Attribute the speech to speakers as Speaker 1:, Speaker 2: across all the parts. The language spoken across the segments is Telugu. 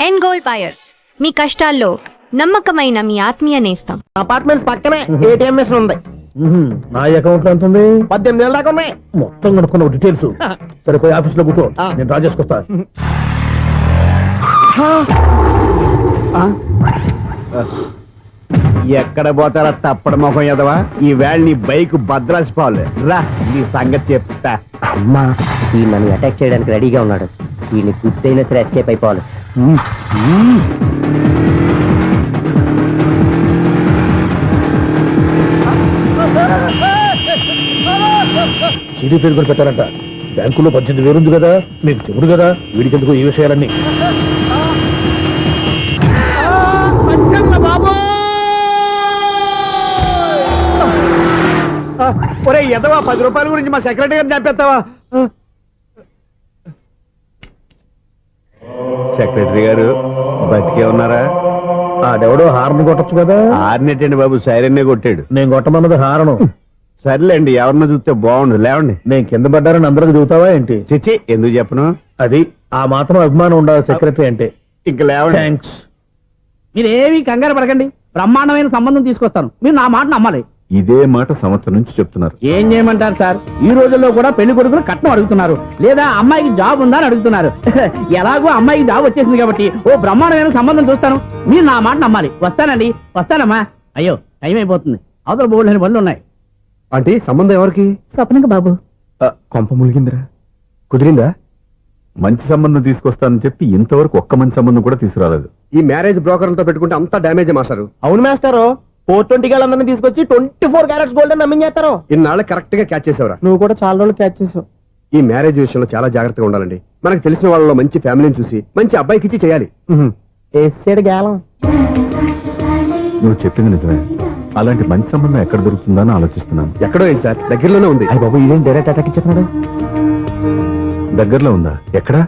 Speaker 1: ఎండ్ గోల్డ్ బయర్స్, మీ కష్టాల్లో నమ్మకమైన మీ ఆత్మీయ నేస్తం.
Speaker 2: అపార్ట్మెంట్స్ పక్కనే ఏటీఎం మిషన్ ఉంది.
Speaker 3: నా అకౌంట్ లో ఎంత ఉంది?
Speaker 2: 18,000 దాకా ఉన్నాయి.
Speaker 3: మొత్తం కనుక్కున్న డీటెయిల్స్. సరిపోయి ఆఫీస్ లో కూర్చో, నేను డ్రా చేసుకొస్తా.
Speaker 2: ఎక్కడ పోతారా తప్పడ మొహం ఎదవా? ఈ వేళ నీ బైక్ భద్రాసి పోవాలి రా, నీ సంగతి చెప్తా.
Speaker 4: అమ్మా ఈ నన్ను అటాక్ చేయడానికి రెడీగా ఉన్నాడు. వీడిని గుర్తైనా సరే ఎస్కేప్ అయిపోవాలి.
Speaker 3: సిటీ పేరు కూడా పెట్టారంట. బ్యాంకులో 18,000 ఉంది కదా, మీకు చెబుడు కదా, వీడికి ఎందుకు ఈ విషయాలన్నీ?
Speaker 2: ఒరే ఎదవా, 10 రూపాయల గురించి మా సెక్రటరీ గారిని చంపేస్తావా? సెక్రటరీ గారు బతికే ఉన్నారా?
Speaker 3: ఆడెవడో హార్న్ కొట్టచ్చు కదా.
Speaker 2: ఆరినట్టండి బాబు, సైరన్నే కొట్టాడు.
Speaker 3: నేను కొట్టమన్నది హారను.
Speaker 2: సర్లేండి, ఎవరన్నా చూస్తే బాగుండు. లేవండి.
Speaker 3: నేను కింద పడ్డారని అందరికి చూతావా ఏంటి?
Speaker 2: చిచ్చి, ఎందుకు చెప్పను?
Speaker 3: అది ఆ మాత్రం అభిమానం ఉండాలి సెక్రటరీ అంటే.
Speaker 2: ఇంక లేవండి.
Speaker 3: థ్యాంక్స్.
Speaker 5: మీరేమీ కంగారు పడకండి, బ్రహ్మాండమైన సంబంధం తీసుకొస్తాను. మీరు నా మాట నమ్మాలి.
Speaker 6: ఇదే మాట సంవత్సరం నుంచి చెప్తున్నారు.
Speaker 5: ఏం చేయమంటారు సార్, ఈ రోజుల్లో కూడా పెళ్లి కొడుకులు కట్నం అడుగుతున్నారు, లేదా అమ్మాయికి జాబ్ ఉందా అని అడుగుతున్నారు. ఎలాగో అమ్మాయికి జాబ్ వచ్చేసింది కాబట్టి ఓ బ్రహ్మాండమైన సంబంధం చూస్తాను. మీరు నా మాట నమ్మాలి. వస్తానండి, వస్తానమ్మా. అయ్యో టైం అయిపోతుంది, అవతల బోల్డని పనులు ఉన్నాయి.
Speaker 2: అంటే సంబంధం ఎవరికి?
Speaker 5: స్వప్నకు బాబు.
Speaker 2: కొంప ములిగిందిరా. కుదిరిందా?
Speaker 6: మంచి సంబంధం తీసుకొస్తానని చెప్పి ఇంతవరకు ఒక్క మంచి సంబంధం కూడా తీసుకురాలేదు.
Speaker 2: ఈ మ్యారేజ్ బ్రోకర్లతో పెట్టుకుంటే అంతా డ్యామేజ్ మాస్టారు. అవును మాస్టారు, 420 గాళ్ళందరినీ తీసుకొచ్చి 24 క్యారెట్స్ గోల్డ్ అని నమ్మించేస్తారు. ఇన్నాళ్ళు కరెక్ట్ గా క్యాచ్ చేసేవరా?
Speaker 4: నువ్వు కూడా చాలా రోజులు క్యాచ్ చేసావు.
Speaker 2: ఈ మ్యారేజ్ విషయంలో చాలా జాగ్రత్తగా ఉండాలండి. మనకు తెలిసిన వాళ్ళలో మంచి ఫ్యామిలీని చూసి మంచి అబ్బాయికి ఇచ్చి చేయాలి.
Speaker 4: వేసాడు గాలం.
Speaker 6: నువ్వు చెప్పింది నిజమే. అలాంటి మంచి సంబంధం ఎక్కడ దొరుకుతుందా అని ఆలోచిస్తున్నాను.
Speaker 2: ఎక్కడో ఏంటి సార్, దగ్గరలోనే ఉంది.
Speaker 4: అయ్య బాబు, ఇదేం డైరెక్ట్ అటాక్ ఇచ్చేస్తున్నాడు?
Speaker 6: దగ్గరలో ఉందా? ఎక్కడా?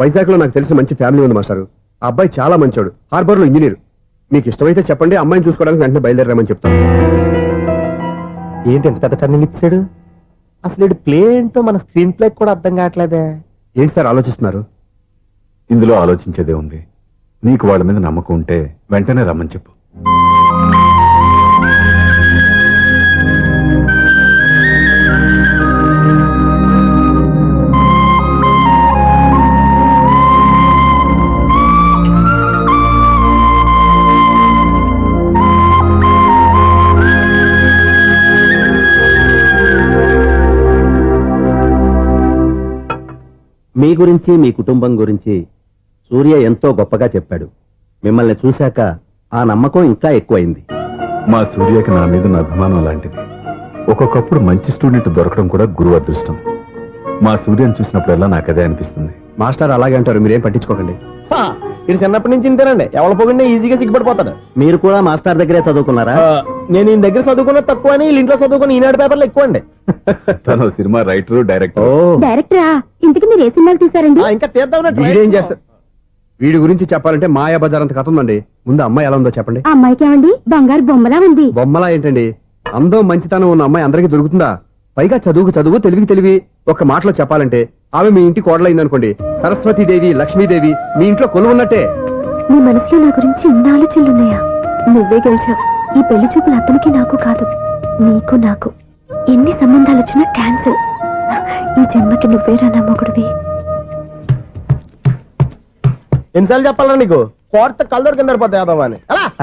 Speaker 2: వైజాగ్ లో నాకు తెలిసిన మంచి ఫ్యామిలీ ఉంది మాస్టారు. ఆ అబ్బాయి చాలా మంచోడు, హార్బర్ లో ఇంజనీర్. మీకు ఇష్టమైతే చెప్పండి, అమ్మాయిని చూసుకోవడానికి వెంటనే బయలుదేరామని చెప్తాను.
Speaker 4: ఏంటి ఎంత పెద్ద టర్నింగ్ ఇచ్చాడు? అసలు ప్లే ఏంటో మన స్క్రీన్ ప్లే కూడా అర్థం కావట్లేదే.
Speaker 2: ఏంటి సార్ ఆలోచిస్తున్నారు?
Speaker 6: ఇందులో ఆలోచించేదే ఉంది. నీకు వాళ్ళ మీద నమ్మకం ఉంటే వెంటనే రమ్మని చెప్పు.
Speaker 4: మీ గురించి, మీ కుటుంబం గురించి సూర్య ఎంతో గొప్పగా చెప్పాడు. మిమ్మల్ని చూశాక ఆ నమ్మకం ఇంకా ఎక్కువైంది.
Speaker 6: మా సూర్యకి నా మీద ఉన్న అభిమానం లాంటిది. ఒక్కొక్కప్పుడు మంచి స్టూడెంట్ దొరకడం కూడా గురువు అదృష్టం. మా సూర్యని చూసినప్పుడల్లా నాకు అదే అనిపిస్తుంది.
Speaker 2: మాస్టర్ అలాగే అంటారు, మీరేం పట్టించుకోకండి.
Speaker 4: ఇది చిన్నప్పటి నుంచి ఇంతేనండి, ఎవరి పోగండి ఈజీగా సిగ్గుపడిపోతాడు. మీరు కూడా మాస్టర్ దగ్గరే చదువుకున్నారా? నేను ఈయన దగ్గర చదువుకున్న తక్కువ అని, ఇంట్లో చదువుకుని ఈనాడు పేపర్లు ఎక్కువ అండి.
Speaker 6: తను సినిమా రైటరు, డైరెక్టర్.
Speaker 7: డైరెక్టరా? ఇంతకు మీరు ఏ సినిమాలు తీసారండి?
Speaker 4: ఇంకా తీద్దాం.
Speaker 2: వీడేం చేస్తారు? వీడి గురించి చెప్పాలంటే మాయా బజార్ అంత కథ ఉందండి. ముందు అమ్మాయి ఎలా ఉందో చెప్పండి.
Speaker 7: ఆ అమ్మాయికి ఏమండి బంగారు బొమ్మలా ఉంది.
Speaker 2: బొమ్మలా ఏంటండి? అందం మంచితనం ఉన్న అమ్మాయి అందరికీ దొరుకుతుందా? పైగా చదువుకు చదువు, తెలివికి తెలివి. ఒక్క మాటలో చెప్పాలంటే ఆమె మీ ఇంటి కోడలైందనుకోండి, సరస్వతీదేవి, లక్ష్మీదేవి మీ ఇంట్లో కొలువున్నట్టే.
Speaker 7: నీ మనసులో నా గురించి ఇన్ని ఆలోచనలున్నాయా? నువ్వే గెలిచావు. ఈ పెళ్లి చూపులు అతనికి నాకు కాదు, నీకు నాకు. ఎన్ని సంబంధాలు వచ్చినా క్యాన్సిల్. ఈ జన్మకి నువ్వేరా నా మొగుడివి.
Speaker 4: ఎన్నిసార్లు చెప్పాలా నీకు? కోర్త కళ్ళోడు కింద పడిపోతాయి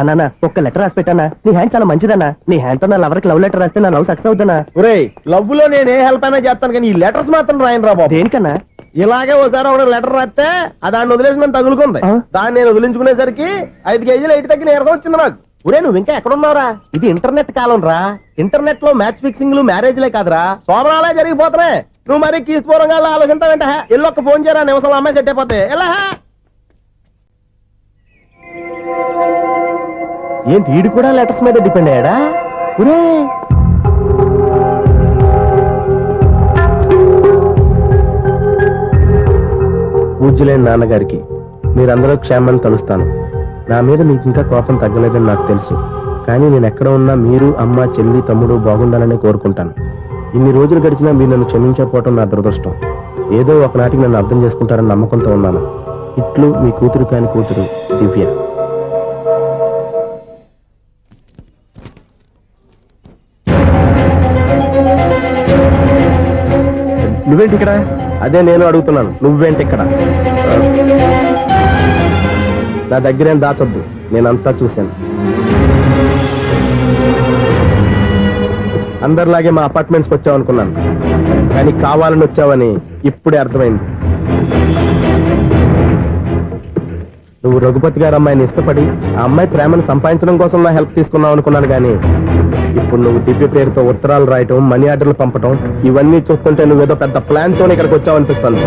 Speaker 4: అన్నా. ఒక్క లెటర్ రాసి పెట్టానా? నీ హ్యాండ్ చాలా మంచిదన్నా. నీ హ్యాండ్ తో నా లవర్కి లవ్ లెటర్ రాస్తే నా లవ్ సక్సెస్ అవుతానా? ఒరే, లవ్ లో నేను ఏ హెల్ప్ అయినా చేస్తాను, కానీ ఈ లెటర్స్ మాత్రం రాయను రా బాబు. దేనికన్నా? ఇలాగే ఓసారి ఒక లెటర్ రాస్తే దాన్ని వదిలేసి నన్ను తగులుకుంది. దాన్ని నేను వదిలించుకునేసరికి 5 కేజీలు 8 తగ్గి నీరసం వచ్చింది నాకు. ఒరే, నువ్వు ఇంకా ఎక్కడున్నావురా? ఇది ఇంటర్నెట్ కాలం రా. ఇంటర్నెట్ లో మ్యాచ్ ఫిక్సింగ్లు, మ్యారేజ్లే కాదురా, సోమరాలే జరిగిపోతున్నాయి. నువ్వు మరి కీస్పూరంగా ఆలోచించావంట. ఎల్లొక్క ఫోన్ చేయరా, నిమిషంలో అమ్మాయి సెట్ అయిపోతే. ఎలా ఏంటి వీడు కూడా లెటర్స్ మీద డిపెండ్ అయ్యాడా? పూజ్యులైన నాన్నగారికి మీరందరూ క్షేమాన్ని తలుస్తాను. నా మీద మీకు ఇంకా కోపం తగ్గలేదని నాకు తెలుసు, కానీ నేను ఎక్కడ ఉన్నా మీరు, అమ్మ, చెల్లి, తమ్ముడు బాగుండాలని కోరుకుంటాను. ఇన్ని రోజులు గడిచినా మీరు నన్ను క్షమించకపోవటం నా దురదృష్టం. ఏదో ఒకనాటికి నన్ను అర్థం చేసుకుంటారని నమ్మకంతో ఉన్నాను. ఇట్లు మీ కూతురు కాని కూతురు దివ్య.
Speaker 2: నువ్వేంటి ఇక్కడ?
Speaker 4: అదే నేను అడుగుతున్నాను, నువ్వేంటి ఇక్కడ? నా దగ్గరేం దాచొద్దు, నేనంతా చూశాను. అందరిలాగే మా అపార్ట్మెంట్స్కి వచ్చావు అనుకున్నాను, కానీ కావాలని వచ్చావని ఇప్పుడే అర్థమైంది. నువ్వు రఘుపతి గారు అమ్మాయిని ఇష్టపడి ఆ అమ్మాయి ప్రేమను సంపాదించడం కోసం నా హెల్ప్ తీసుకున్నావు అనుకున్నాను, కానీ ఇప్పుడు నువ్వు దివ్య పేరుతో ఉత్తరాలు రాయటం, మనీ ఆర్డర్లు పంపటం, ఇవన్నీ చూస్తుంటే నువ్వేదో పెద్ద ప్లాన్ తోనే ఇక్కడికి వచ్చావు అనిపిస్తాను.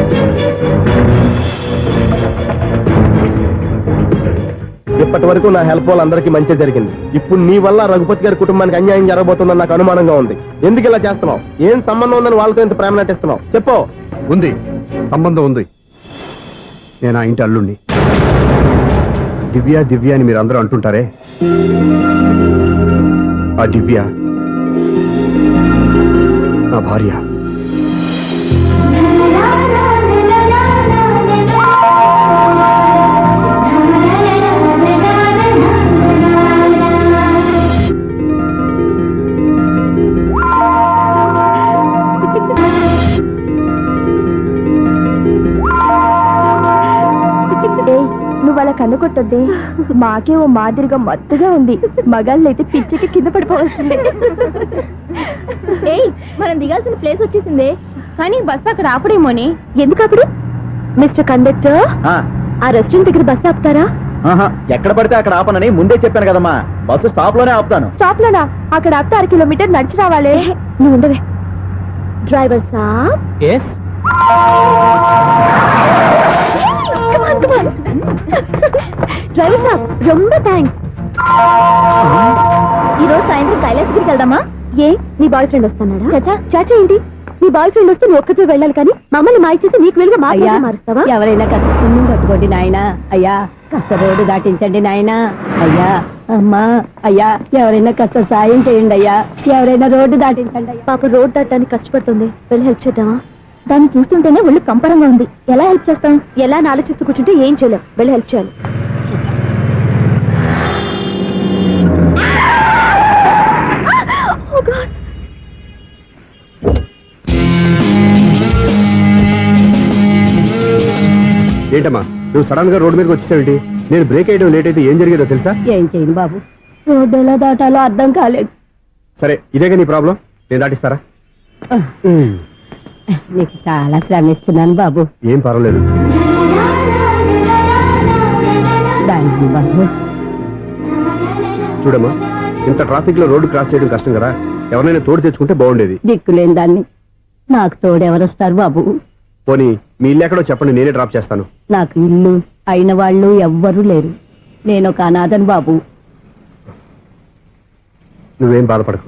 Speaker 4: ఇప్పటి వరకు నా హెల్ప్ వాళ్ళందరికీ మంచి జరిగింది. ఇప్పుడు నీ వల్ల రఘుపతి గారి కుటుంబానికి అన్యాయం జరగబోతుందని నాకు అనుమానంగా ఉంది. ఎందుకు ఇలా చేస్తున్నావు? ఏం సంబంధం ఉందని వాళ్ళతో ఇంత ప్రేమ నటిస్తున్నావు? చెప్పు.
Speaker 2: ఉంది, సంబంధం ఉంది. నేను ఆ ఇంటి అల్లుణ్ణి. దివ్య దివ్య అని మీరు అందరూ అంటుంటారే, ఆ దివ్య నా భార్య.
Speaker 7: నువ్వు అలా కన్ను కొట్టొద్దే, మాకే ఓ మాదిరిగా మత్తుగా ఉంది. మగాళ్ళైతే పిచ్చికి కింద పడిపోవాల్సిందే. ఏయ్, మనం దిగాల్సిన ప్లేస్ వచ్చేసిందే, కానీ బస్సు అక్కడ ఆపడేమోని. ఎందుకు ఆపడు? మిస్టర్ కండక్టర్, ఆ రెస్టారెంట్ దగ్గర బస్సు ఆపుతారా?
Speaker 4: ఎక్కడ పడితే అక్కడ ఆపనని ముందే చెప్పాను కదమ్మా. బస్సు స్టాప్ లోనే ఆపుతాను.
Speaker 7: స్టాప్ లోనా? అక్కడ ఆపితే 6 కిలోమీటర్ నడిచి రావాలి. నువ్వు ఉండవే. డ్రైవర్ సాబ్.
Speaker 5: ఎస్.
Speaker 7: డ్రైవర్ సాబ్, రొంబ థ్యాంక్స్. ఈ రోజు సాయంత్రం కైలాసగిరికి వెళ్దామా? ఏ, నీ బాయ్ ఫ్రెండ్ వస్తున్నాడా? చాచా చాచా ఏంటి? నీ బాయ్ ఫ్రెండ్ వస్తే నువ్వు ఒక్కతో వెళ్ళాలి, కానీ మమ్మల్ని మాయ చేసి నీకు వెళ్ళి మారుస్తావా?
Speaker 8: ఎవరైనా కాస్త పుణ్యం కట్టుకోండి నాయనా. అయ్యా కాస్త రోడ్డు దాటించండి నాయనా. అయ్యా, అమ్మా, అయ్యా ఎవరైనా కాస్త సాయం చేయండి అయ్యా. ఎవరైనా రోడ్డు దాటించండి అయ్యా.
Speaker 7: పాప రోడ్ దాటడానికి కష్టపడుతుంది, వెళ్ళి హెల్ప్ చేద్దామా? దాన్ని చూస్తుంటేనే ఒళ్ళు కంపరంగా ఉంది. ఎలా హెల్ప్ చేస్తాం? ఎలా అని ఆలోచిస్తూ కూర్చుంటే ఏం చేయలేం. వెళ్ళి హెల్ప్ చేయాలి.
Speaker 2: ఏంటమ్మా నువ్వు సడన్ గా రోడ్డు మీదకి వచ్చేసావేంటి? నేను బ్రేక్ వేయడం లేట్ అయితే ఏం జరిగేదో తెలుసా?
Speaker 8: ఏం చేయను బాబు, రోడ్డు ఎలా దాటాలో అర్థం కాలేదు.
Speaker 2: సరే, ఇదేగా నీ ప్రాబ్లం, నేను దాటిస్తారా?
Speaker 8: నీకు చాలా శ్రమిస్తున్నాను బాబు.
Speaker 2: ఏం పర్వాలేదు.
Speaker 8: దానికి బాబు
Speaker 2: చూడమ్మా, ఇంత ట్రాఫిక్ లో రోడ్డు క్రాస్ చేయడం కష్టం కదా, ఎవరైనా తోడు తెచ్చుకుంటే బాగుండేది.
Speaker 8: దిక్కులేని దాన్ని నాకు తోడెవరొస్తారు బాబు?
Speaker 2: పోనీ మీ ఇల్లు ఎక్కడో చెప్పండి, నేనే డ్రాప్ చేస్తాను.
Speaker 8: నాకు ఇల్లు అయిన వాళ్ళు ఎవ్వరూ లేరు. నేను ఒక అనాథను బాబు.
Speaker 2: నువ్వేం బాధపడకు,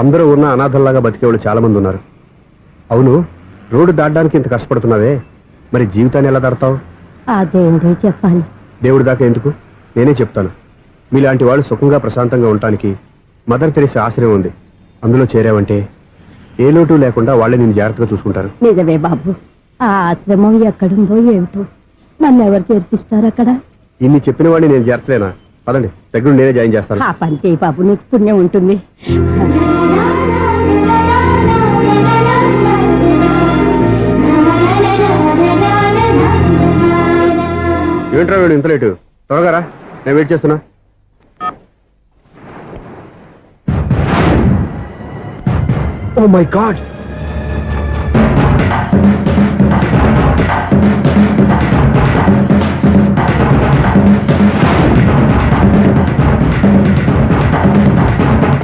Speaker 2: అందరూ ఉన్న అనాథల్లాగా బతికేవాళ్ళు చాలా మంది ఉన్నారు. అవును, రోడ్డు దాటడానికి ఇంత కష్టపడుతున్నావే, మరి జీవితాన్ని ఎలా దాడతావు?
Speaker 8: ఆ దేవుడే చెప్పాలి.
Speaker 2: దేవుడి దాకా ఎందుకు, నేనే చెప్తాను. మీలాంటి వాళ్ళు సుఖంగా ప్రశాంతంగా ఉండటానికి మదర్ తెరీసా ఆశ్రయం ఉంది. అందులో చేరావంటే ఏ లోటు లేకుండా వాళ్ళే నేను జాగ్రత్తగా చూసుకుంటారు.
Speaker 8: నిజమే బాబు, ఆ ఆశ్రమం ఎక్కడుందో ఏమిటో, నన్ను ఎవరు చేర్పిస్తారు అక్కడ?
Speaker 2: ఇన్ని చెప్పిన వాడిని నేను చేర్చలేనా? పదండి, దగ్గర నేనే జాయిన్ చేస్తాను.
Speaker 8: ఆ పని చేయి బాబు, నీకు పుణ్యం ఉంటుంది.
Speaker 2: ఏంట్రా వీడు ఇంత లేటు? త్వరగా రా, నేను వెయిట్ చేస్తున్నా. ఓ మై గాడ్,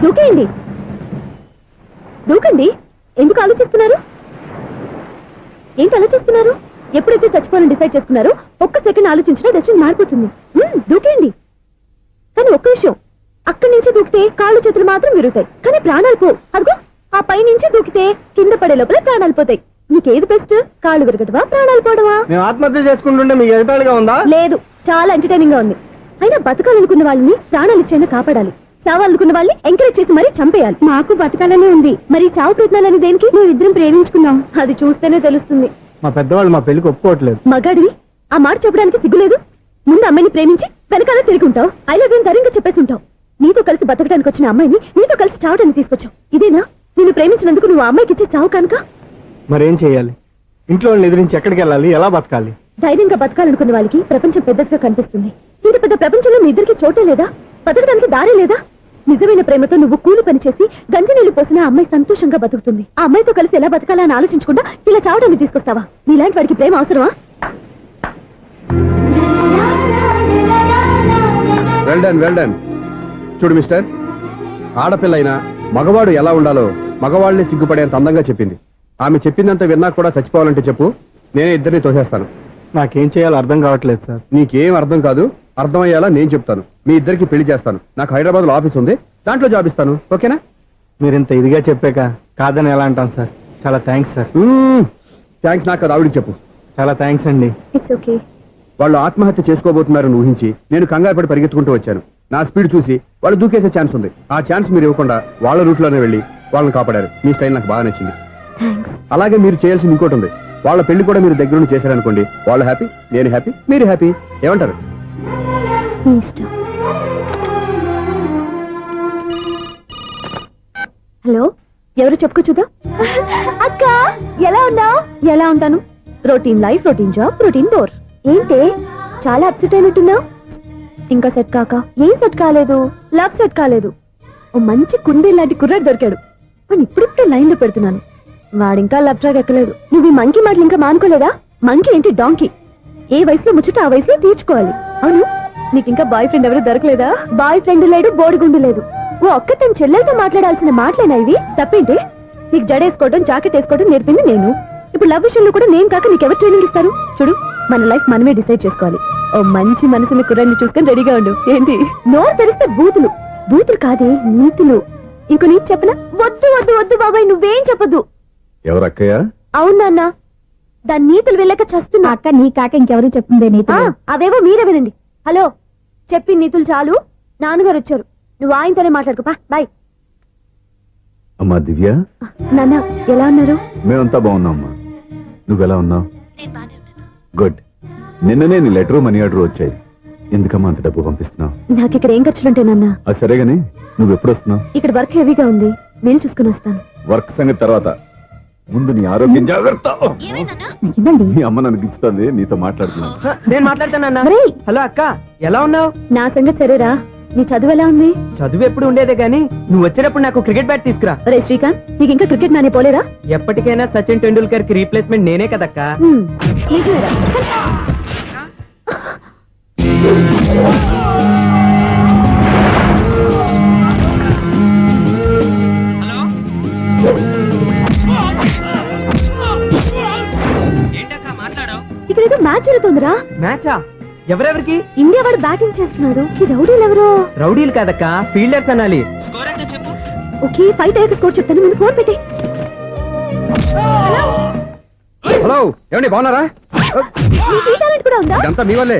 Speaker 7: దూకేయండి, దూకండి. ఎందుకు ఆలోచిస్తున్నారు? ఏంటి ఆలోచిస్తున్నారు? ఎప్పుడైతే చచ్చిపోవాలని డిసైడ్ చేసుకున్నారో ఒక్క సెకండ్ ఆలోచించినా డెసిషన్ మారిపోతుంది. దూకేయండి. కానీ ఒక్క విషయం, అక్కడి నుంచి దూకితే కాళ్ళు చేతులు మాత్రం విరుగుతాయి, కానీ ప్రాణాలు పో. అదిగో ఆ పై నుంచి దూకితే కింద పడే లోపల ప్రాణాలు పోతాయి. నీకేది బెస్ట్? కాళ్ళు విరగటవా, ప్రాణాలు పోవడమా?
Speaker 4: మేము ఆత్మహత్య చేసుకుంటుంటే మీకు ఎదుటాడుగా ఉందా?
Speaker 7: లేదు, చాలా ఎంటర్టైనింగ్ గా ఉంది. అయినా బతకాలనుకున్న వాళ్ళని ప్రాణాలు ఇచ్చేనా కాపాడాలి, చావాలనుకున్న వాళ్ళని ఎంకరేజ్ చేసి మరీ చంపేయాలి. మాకు బతకాలనే ఉంది, మరి చావు ప్రయత్నాలని దేనికి? మేము ఇద్దరం ప్రేమించుకున్నాం, అది చూస్తేనే తెలుస్తుంది.
Speaker 4: మా పెద్దవాళ్ళు మా పెళ్లికి ఒప్పుకోవట్లేదు.
Speaker 7: మగాడివి ఆ మాట చెప్పడానికి సిగ్గులేదు? ముందు అమ్మాయిని ప్రేమించి వెనకాల తిరిగి ఉంటావు. ఐ లవ్ యూ ధైర్యంగా చెప్పేసి ఉంటావు. నీతో కలిసి బతకడానికి వచ్చిన అమ్మాయిని నీతో కలిసి చావడానికి తీసుకొచ్చావు. ఇదేనా నిన్ను ప్రేమించినందుకు నువ్వు ఆ అమ్మాయికి ఇచ్చే చావు కనుక?
Speaker 4: మరేం చేయాలి? ఇంట్లో వాళ్ళని ఎదిరించి ఎక్కడికి వెళ్ళాలి? ఎలా బతకాలి?
Speaker 7: ధైర్యంగా బతకాలనుకున్న వాళ్ళకి ప్రపంచం పెద్దదిగా కనిపిస్తుంది. ఇంత పెద్ద ప్రపంచంలో మీ ఇద్దరికి చోటే లేదా? బతకడానికి దారే లేదా? నిజమైన ప్రేమతో నువ్వు కూలి పని చేసి గంజి నీళ్లు పోసిన ఆ అమ్మాయి సంతోషంగా బతుకుతుంది. ఆ అమ్మాయితో కలిసి ఎలా బతకాలా అని ఆలోచించకుండా ఇలా చావడానికి తీసుకొస్తావా? నీలాంటి వాడికి ప్రేమ అవసరమా?
Speaker 2: Well done. చూడు మిస్టర్, ఆడపిల్ల అయినా మగవాడు ఎలా ఉండాలో మగవాళ్ళని సిగ్గుపడేంత అందంగా చెప్పింది. ఆమె చెప్పిందంత విన్నా కూడా చచ్చిపోవాలంటే చెప్పు, నేనే ఇద్దరిని తోసేస్తాను.
Speaker 4: నాకేం చేయాలో అర్థం కావట్లేదు సార్.
Speaker 2: నీకేం అర్థం కాదు, అర్థమయ్యేలా నేను చెప్తాను. మీ ఇద్దరికి పెళ్లి చేస్తాను. నాకు హైదరాబాద్ లో ఆఫీస్ ఉంది, దాంట్లో జాబ్ ఇస్తాను. ఓకేనా?
Speaker 4: మీరు ఇంత ఇదిగా చెప్పాక కాదని ఎలా అంటాం సార్? చాలా థ్యాంక్స్ సార్.
Speaker 2: థ్యాంక్స్ నాకు కాదు, ఆవిడికి చెప్పు.
Speaker 4: చాలా థ్యాంక్స్ అండి.
Speaker 7: It's okay.
Speaker 2: వాళ్ళు ఆత్మహత్య చేసుకోబోతున్నారని ఊహించి నేను కంగారు పడి పరిగెత్తుకుంటూ వచ్చాను. నా స్పీడ్ చూసి వాళ్ళు దూకేసే ఛాన్స్ ఉంది. ఆ ఛాన్స్ మీరు ఇవ్వకుండా వాళ్ళ రూట్లోనే వెళ్ళి వాళ్ళని కాపాడారు. మీ స్టైల్ నాకు బాగా నచ్చింది.
Speaker 7: థ్యాంక్స్.
Speaker 2: అలాగే మీరు చేయాల్సింది ఇంకోటి ఉంది. వాళ్ళ పెళ్లి కూడా మీరు దగ్గర నుండి చేశారనుకోండి, వాళ్ళు హ్యాపీ, నేను హ్యాపీ, మీరు హ్యాపీ. ఏమంటారు?
Speaker 7: మీ ఇష్టం. హలో, ఎవరు చెప్పుకో చూద్దాం. అక్క ఎలా ఉన్నావు? ఎలా ఉంటాను? Routine life, routine job, routine bore. ఏంటే చాలా అప్సెట్ అయినట్టున్నావు? ఇంకా సెట్ కాక? ఏం సెట్ కాలేదు? లవ్ సెట్ కాలేదు. ఓ మంచి కుందే లాంటి కుర్రాడు దొరికాడు. వాడిని ఇప్పుడిప్పుడే లైన్ లో పెడుతున్నాను. వాడింకా లవ్ ట్రాక్ ఎక్కలేదు. నువ్వు ఈ మంకీ మాటలు ఇంకా మానుకోలేదా? మంకీ ఏంటి డాంకీ? ఏ వయసులో ముచ్చట ఆ వయసులో తీర్చుకోవాలి. అవును, నీకు ఇంకా బాయ్ ఫ్రెండ్ ఎవరు దొరకలేదా? బాయ్ ఫ్రెండ్ లేడు, బోడిగుండు లేదు. ఓ అక్క తన చెల్లెలతో మాట్లాడాల్సిన మాటలేనా ఇవి? తప్పేంటి? నీకు జడేసుకోవడం, జాకెట్ వేసుకోవడం నేర్పింది నేను. ఇప్పుడు లవ్ విషయంలో కూడా నేను కాక నీకెవరు ట్రైనింగ్ ఇస్తారు? చూడు, మన లైఫ్ మనమే డిసైడ్ చేసుకోవాలి. ఓ మంచి మనసుని కుర్రాన్ని చూసుకొని రెడీగా ఉండు. ఏంటి నోరు తెరిస్తే బూతులు? బూతులు కాదే, నీతులు. ఇంకో నీతి చెప్పనా? వద్దు వద్దు వద్దు బాబాయ్, నువ్వేం చెప్పొద్దు.
Speaker 6: ఎవరక్కయ్య?
Speaker 7: అవునా, దాని నీతులు వెళ్ళక చస్తున్నా. అక్క నీ కాక ఇంకెవరు చెప్తుందే నీతులు? అవేవో మీరే వినండి. హలో, చెప్పి నీతులు చాలు. నాన్నగారు వచ్చారు, నువ్వు ఆయనతోనే మాట్లాడుకోపా. బాయ్.
Speaker 6: అమ్మా దివ్య,
Speaker 7: నాన్న ఎలా ఉన్నారు?
Speaker 6: మేమంతా బాగున్నాం అమ్మా. నువ్వెలా ఉన్నావు? గుడ్. నిన్ననే నీ లెటరు మనీ ఆర్డర్ వచ్చాయి. ఎందుకమ్మా అంత డబ్బు పంపిస్తున్నావు?
Speaker 7: నాకు ఇక్కడ ఏం ఖర్చులుంటాయి నాన్న.
Speaker 6: అది సరేగాని నువ్వు ఎప్పుడు వస్తున్నావు?
Speaker 7: ఇక్కడ వర్క్ హెవీగా ఉంది, నేను చూసుకుని వస్తాను.
Speaker 6: వర్క్ సంగతి తర్వాత, ముందు నీ ఆరోగ్యం జాగ్రత్త. మీ అమ్మ నన్ను గిచ్చుతుంది, నీతో మాట్లాడుతున్నాను.
Speaker 4: నేను మాట్లాడతానన్నా.
Speaker 7: ఒరేయ్,
Speaker 4: హలో అక్క, ఎలా ఉన్నావు?
Speaker 7: నా సంగతి సరేరా, నీ చదువు ఎలా ఉంది?
Speaker 4: చదువు ఎప్పుడు ఉండేదే గానీ నువ్వు వచ్చేటప్పుడు నాకు క్రికెట్ బ్యాట్ తీసుకురా.
Speaker 7: ఒరే శ్రీకాంత్, నీకు ఇంకా క్రికెట్ నానే పోలేరా?
Speaker 4: ఎప్పటికైనా సచిన్ టెండూల్కర్ కి రీప్లేస్మెంట్ నేనే కదక్క.
Speaker 7: నిజమేరా? ఇక్కడ ఏదో మ్యాచ్ జరుగుతుందిరా.
Speaker 4: మ్యాచా? ఎవరెవరికి?
Speaker 7: ఇండియా వాడు బ్యాటింగ్ చేస్తున్నాడు. ఈ రౌడీలు ఎవరు?
Speaker 4: రౌడీలు కాదక్క, ఫీల్డర్స్ అనాలి.
Speaker 7: ఓకే, ఫైట్ అయ్యాక స్కోర్ చెప్తాను, ముందు ఫోన్ పెట్టి.
Speaker 2: హలో, ఏమండి బాగున్నారా?
Speaker 7: నీకు ఈ టాలెంట్ కూడా ఉందా?
Speaker 2: ఇదంతా మీ వల్లే.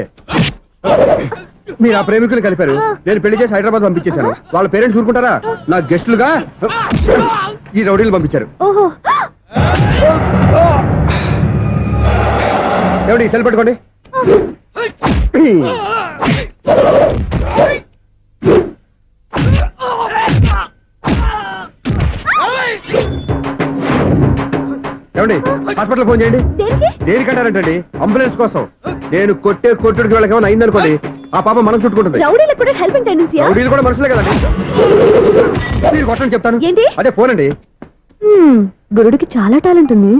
Speaker 2: మీరు ఆ ప్రేమికులు కలిపారు, నేను పెళ్లి చేసి హైదరాబాద్ పంపించేశాను. వాళ్ళ పేరెంట్స్ ఊరుకుంటారా? నా గెస్టులుగా ఈ రౌడీలు పంపించారు.
Speaker 7: ఓహో,
Speaker 2: ఏమండి సెల్ పెట్టుకోండి. ఏమండి హాస్పిటల్ ఫోన్ చేయండి.
Speaker 7: దేనికి?
Speaker 2: దేనికంటారంటండి? అంబులెన్స్ కోసం. నేను కొట్టుడికి వాళ్ళకి ఏమైనా అయిందనుకోండి, ఆ పాప మనం చుట్టుకుంటుంది.
Speaker 7: రౌడీలకు కూడా హెల్పింగ్ టెండెన్సీ.
Speaker 2: రౌడీలు కూడా మనుషులే కదండి. మీరు కొట్టండి చెప్తాను.
Speaker 7: ఏంటి?
Speaker 2: అదే ఫోన్ అండి.
Speaker 7: గురుడికి చాలా టాలెంట్ ఉంది.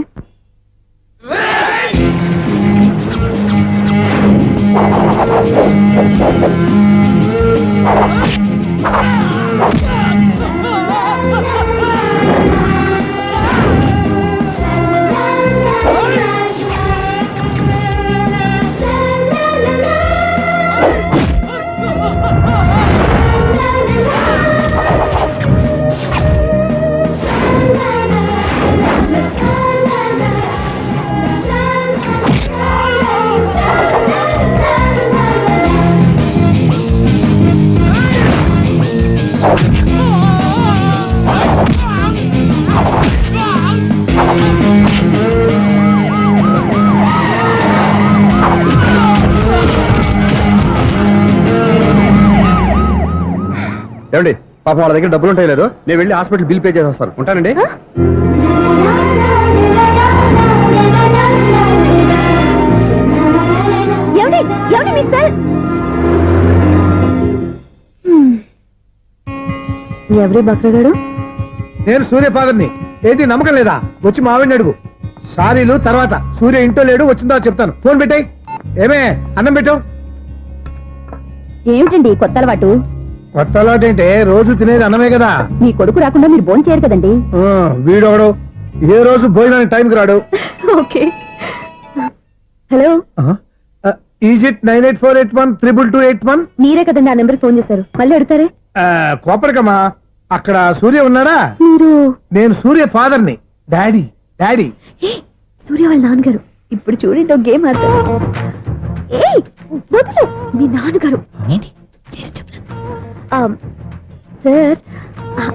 Speaker 2: ఏమండి పాపం వాళ్ళ దగ్గర డబ్బులు ఉంటాయి లేదు నేను వెళ్ళి హాస్పిటల్ బిల్ పే చేసి వస్తాను ఉంటానండి.
Speaker 7: ఏమండి ఏమండి మీ సార్ ఎవరి బక్రగాడు?
Speaker 3: నేను సూర్య ఫాదర్ని. ఏంటి నమ్మకం లేదా? వచ్చి మావిడిని అడుగు. సారీలు తర్వాత. సూర్య ఇంట్లో లేడు, వచ్చిందో చెప్తాను. ఫోన్ పెట్టాయి. ఏమే అన్నం పెట్టు.
Speaker 8: ఏమిటండి కొత్త అలవాటు?
Speaker 3: కొత్త అలవాటు ఏంటే? రోజు తినేది అన్నమే కదా.
Speaker 8: మీ కొడుకు రాకుండా మీరు భోజనం చేయరు కదండి.
Speaker 3: వీడోడు ఏ రోజు భోజనానికి టైంకి రాడు.
Speaker 7: ఓకే. Hello,
Speaker 3: is it 9848132281.
Speaker 7: మీరే కదండి ఆ నెంబర్ ఫోన్ చేశారు, మళ్ళీ అడుగుతారే?
Speaker 3: కోపరికమ్మా. అక్కడ సూర్య ఉన్నారా?
Speaker 7: మీరు?
Speaker 3: నేను సూర్య ఫాదర్ని. Daddy daddy.
Speaker 7: ఏ, సూర్య వాళ్ళ నాన్నగారు. ఇప్పుడు చూడండి ఒక గేమ్ ఆడతారు. ఏయ్, వదిలు. మీ నాన్నగారు ఏంటి సార్,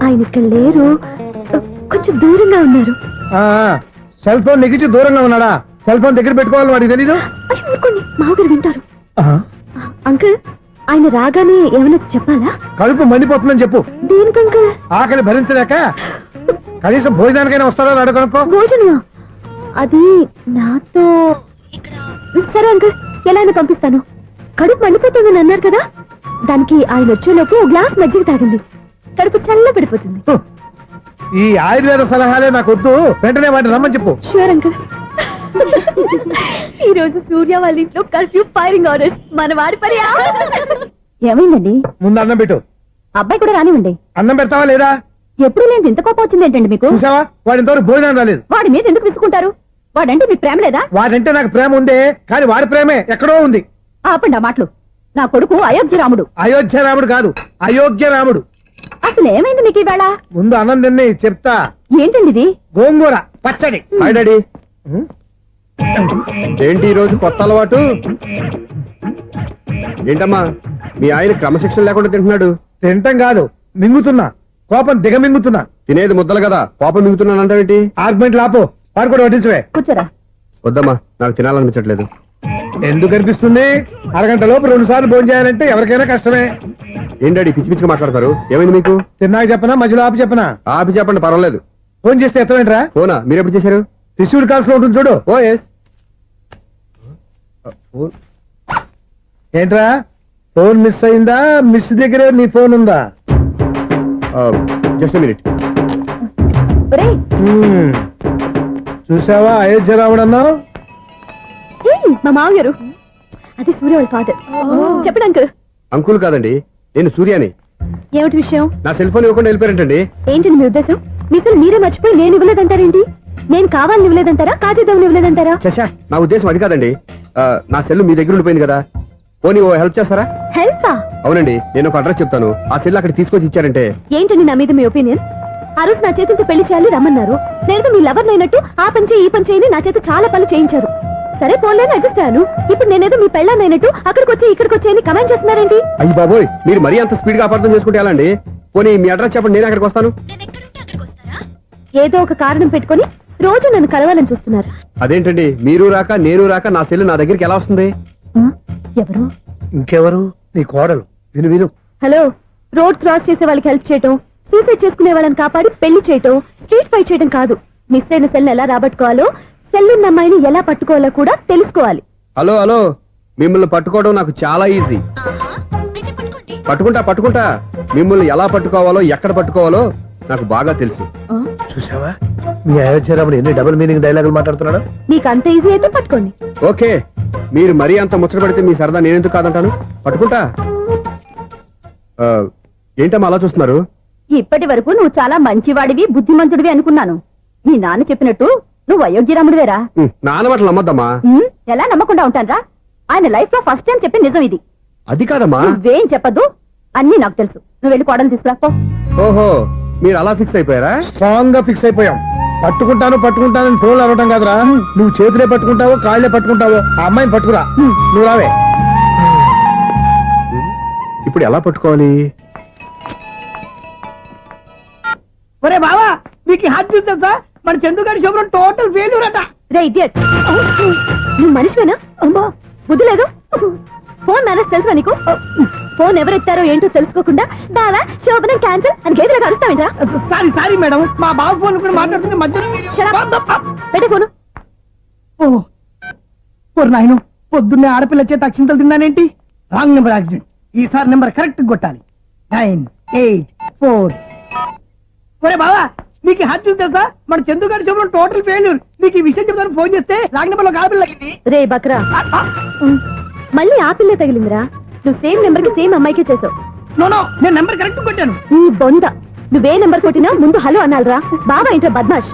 Speaker 7: ఆయన ఇక్కడ లేరు, కొంచెం దూరంగా ఉన్నారు.
Speaker 3: సెల్ ఫోన్ నెగించి దూరంగా ఉన్నాడా? సెల్ ఫోన్ దగ్గర పెట్టుకోవాలి, వాడికి తెలీదు.
Speaker 7: అయ్యో ఊరుకోండి, మామగారు వింటారు. అంకుల్, ఆయన రాగానే ఏమైనా చెప్పాలా?
Speaker 3: కడుపు మండిపోతుందని చెప్పు.
Speaker 7: దేనికి అంకుల్?
Speaker 3: ఆకలి భరించలేక కనీసం భోజనానికైనా వస్తారో అడగనుకో.
Speaker 7: భోజనమా? అది నాతో ఇక్కడ. సరే అంకుల్, ఎలా అయినా పంపిస్తాను. కడుపు మండిపోతుందని అన్నారు కదా, దానికి ఆయన వచ్చేలోపు ఓ గ్లాస్ మజ్జిగ తాగింది, కడుపు చల్ల పడిపోతుంది.
Speaker 3: ఈ ఆయుర్వేద సలహాలే నాకు వద్దు, వెంటనే వాటిని రమ్మని చెప్పు.
Speaker 7: Sure uncle. ఈ రోజు సూర్య వాళ్ళ ఇంట్లో కర్ఫ్యూ ఫైరింగ్ ఆర్డర్స్. మన వాడి పని.
Speaker 8: ఏమైందండి?
Speaker 3: ముందు అన్నం పెట్టు.
Speaker 8: అబ్బాయి కూడా రానివ్వండి.
Speaker 3: అన్నం పెడతావా లేదా?
Speaker 8: ఎప్పుడు నేను ఇంత కోపం వచ్చింది ఏంటండి మీకు?
Speaker 3: చూసావా, వాడి ఇంతవరకు భోజనం రాలేదు.
Speaker 8: వాడి మీద ఎందుకు విసుకుంటారు? వాడంటే మీకు ప్రేమ లేదా?
Speaker 3: వాడంటే నాకు ప్రేమ ఉందే, కానీ వాడి ప్రేమే ఎక్కడో ఉంది.
Speaker 8: ఆపండి ఆ మాటలు. నా కొడుకు అయోధ్య రాముడు.
Speaker 3: అయోధ్య రాముడు కాదు, అయోగ్య రాముడు.
Speaker 8: అసలు ఏమైంది మీకు ఈవేళ?
Speaker 3: ముందు అన్నం తిని చెప్తా.
Speaker 8: ఏంటండి ఇది?
Speaker 3: గోంగూర పచ్చడి.
Speaker 2: Hi daddy. ఏంటి ఈ రోజు కొత్త అలవాటు? ఏంటమ్మా, మీ ఆయన క్రమశిక్షణ లేకుండా తింటున్నాడు?
Speaker 3: తింటం కాదు, మింగుతున్నా. కోపం దిగమింగుతున్నా.
Speaker 2: తినేది ముద్దలు కదా, కోపం మింగుతున్నానంటావేంటి?
Speaker 3: ఆర్గ్మెంట్ లాపో, వాడు కూడా వడ్డించవే.
Speaker 8: కూర్చోరా.
Speaker 2: వద్దమ్మా, నాకు తినాలనిపించట్లేదు.
Speaker 3: ఎందుకు అనిపిస్తుంది? అరగంట లోపు 2 సార్లు భోజనం చేయాలంటే ఎవరికైనా కష్టమే.
Speaker 2: ఏంటండి పిచ్చి పిచ్చిగా మాట్లాడతారు? ఏమైంది మీకు?
Speaker 3: తిన్నాక చెప్పనా, మధ్యలో ఆపి చెప్పనా?
Speaker 2: ఆపి చెప్పండి, పర్వాలేదు.
Speaker 3: ఫోన్ చేస్తే ఎత్తవేంట్రా?
Speaker 2: ఫోనా? మీరు ఎప్పుడు చేశారు?
Speaker 3: రిసీవ్డ్ కాల్స్ లో ఉంటుంది చూడు.
Speaker 2: ఓ ఎస్.
Speaker 3: ఏంట్రా, ఫోన్ మిస్ అయిందా? మిస్ దగ్గరే నీ ఫోన్ ఉందా?
Speaker 2: Just minute.
Speaker 8: ఒరేయ్,
Speaker 3: చూసావా అయోధ్య రాముడు అన్నావు?
Speaker 7: మా మామగారు. అది సూర్య వాళ్ళ ఫాదర్. చెప్పండి అంకుల్.
Speaker 2: అంకుల్ కాదండి, నేను సూర్యాని.
Speaker 7: ఏమిటి విషయం?
Speaker 2: నా సెల్ ఫోన్ ఇవ్వకుండా వెళ్ళిపోయారంటండి.
Speaker 7: ఏంటండి మీ ఉద్దేశం? మీసలు మీరే మర్చిపోయి నేను ఇవ్వలేదంటారేంటి? నేను కావాలని ఇవ్వలేదంటారా, కాజేద్దామని ఇవ్వలేదంటారా?
Speaker 2: చచ్చా, నా ఉద్దేశం అది కాదండి. నా సెల్ మీ దగ్గర ఉండిపోయింది కదా, పోనీ ఓ హెల్ప్ చేస్తారా?
Speaker 7: హెల్పా?
Speaker 2: అవునండి, నేను ఒక అడ్రస్ చెప్తాను, ఆ సెల్ అక్కడ తీసుకొచ్చి ఇచ్చారంటే.
Speaker 7: ఏంటండి నా మీద మీ ఒపీనియన్? ఆ రోజు నా చేతులతో పెళ్లి చేయాలి రమ్మన్నారు. నేను మీ లవర్ అయినట్టు ఆ పని చేయి ఈ పని చేయని నా చేత చాలా పనులు చేయించారు. సరే పోన్లేని అడ్జస్ట్ అయ్యాను. ఇప్పుడు నేనేదో మీ పెళ్ళాన్నైనట్టు అక్కడికి వచ్చి ఇక్కడికి వచ్చి కమెంట్ చేస్తున్నారేంటి?
Speaker 2: అయ్యి బాబోయ్, మీరు మరీ అంత స్పీడ్ గా అపార్థం చేసుకుంటే ఎలా అండి? పోనీ మీ అడ్రస్ చెప్పండి, నేను అక్కడికి వస్తాను.
Speaker 7: ఏదో ఒక కారణం పెట్టుకొని రోజు నన్ను కలవాలని చూస్తున్నారు.
Speaker 2: అదేంటండి, మీరు రాక నేను రాక నా సెల్ నా దగ్గరికి ఎలా వస్తుంది?
Speaker 8: ఎవరు?
Speaker 3: ఇంకెవరు? నీ కోడలు. విను విను.
Speaker 7: హలో, రోడ్ క్రాస్ చేసే వాళ్ళకి హెల్ప్ చేయటం, సూసైడ్ చేసుకునే వాళ్ళని కాపాడి పెళ్లి చేయటం, స్ట్రీట్ ఫైట్ చేయడం కాదు. మిస్ అయిన సెల్ ఎలా రాబట్టుకోవాలో, సెల్లున్న అమ్మాయిని ఎలా పట్టుకోవాలో కూడా తెలుసుకోవాలి.
Speaker 2: హలో హలో, మిమ్మల్ని పట్టుకోవడం నాకు చాలా ఈజీ. పట్టుకుంటా. మిమ్మల్ని ఎలా పట్టుకోవాలో, ఎక్కడ పట్టుకోవాలో నాకు బాగా తెలుసు.
Speaker 3: చూసావా, మీ అయోధ్య రాముడు ఎన్ని డబుల్ మీనింగ్ డైలాగులు మాట్లాడుతున్నాడు.
Speaker 7: నీకు అంత ఈజీ అయితే పట్టుకోండి.
Speaker 2: ఓకే, మీరు మరీ అంత ముచ్చట పెడితే మీ సరదా నేనెందుకు కాదంటాను. పట్టుకుంటా. ఏంటమ్మా అలా చూస్తున్నారు?
Speaker 8: ఇప్పటి వరకు నువ్వు చాలా మంచివాడివి, బుద్ధిమంతుడివి అనుకున్నాను. మీ నాన్న చెప్పినట్టు నువ్వు అయోగ్యరాముడివేరా?
Speaker 2: నాన్న మాటలు నమ్మద్దమ్మా.
Speaker 8: ఎలా నమ్మకుండా ఉంటానరా? ఆయన లైఫ్ లో ఫస్ట్ టైం చెప్పి నిజం ఇది.
Speaker 2: అది కాదమ్మా.
Speaker 8: నువ్వేం చెప్పదు, అన్ని నాకు తెలుసు. నువ్వు వెళ్ళి కోడలు తీసుకురా పో.
Speaker 2: ఓహో, మీరు అలా ఫిక్స్ అయిపోయారా?
Speaker 3: స్ట్రాంగ్ గా ఫిక్స్ అయిపోయాం. పట్టుకుంటానని ఫోన్లు అడగటం కాదురా. నువ్వు చేతులే పట్టుకుంటావో కాళ్ళే పట్టుకుంటావో ఆ అమ్మాయిని పట్టుకురా. నువ్వు రావే.
Speaker 2: ఇప్పుడు ఎలా పట్టుకోవాలి?
Speaker 5: ఒరే బావా, మీకు హాట్ న్యూస్ తెలుసా? మన చందుగారి శుభ్రం టోటల్ ఫెయిల్యూర్ అట.
Speaker 7: రే ఇడియట్, నువ్వు మనిషివేనా? అమ్మా బుద్ధి లేదు. ఫోన్ మేనేజ్ తెలుసా నీకు? ఫోన్ ఎవరెత్తారో ఏంటో తెలుసుకోకుండా బావా శోభనం క్యాన్సిల్ అని గేదెలకు అరుస్తావేంట్రా?
Speaker 5: సారీ సారీ మేడం, మా బాబు ఫోన్ కూడా మాట్లాడుతుంటే మధ్యలో
Speaker 7: Shut up. పెట్టే ఫోను.
Speaker 5: నాయను పొద్దున్నే ఆడపిల్ల చేత అక్షింతలు తిన్నానేంటి? Wrong number accident. ఈసారి నెంబర్ కరెక్ట్ కొట్టాలి. 984. ఒరే బావా, నీకు హార్ట్ చూసి తెలుసా? మన చందు గారి చూపడం టోటల్ ఫెయిల్యూర్. నీకు ఈ విషయం చెప్తాను ఫోన్ చేస్తే రాంగ్ నెంబర్ లో ఆడపిల్ల తగ్గింది.
Speaker 7: రే బక్రా, మళ్ళీ ఆ పిల్ల తగిలిందిరా. నువ్వు సేమ్ నెంబర్ కి సేమ్ అమ్మాయికే చేసావు.
Speaker 5: నో నేను నెంబర్ కరెక్ట్ కొట్టాను.
Speaker 7: నీ బొంద, నువ్వే నెంబర్ కొట్టినా ముందు హలో అనాలిరా. బావా ఏంట్రా బద్మాష్?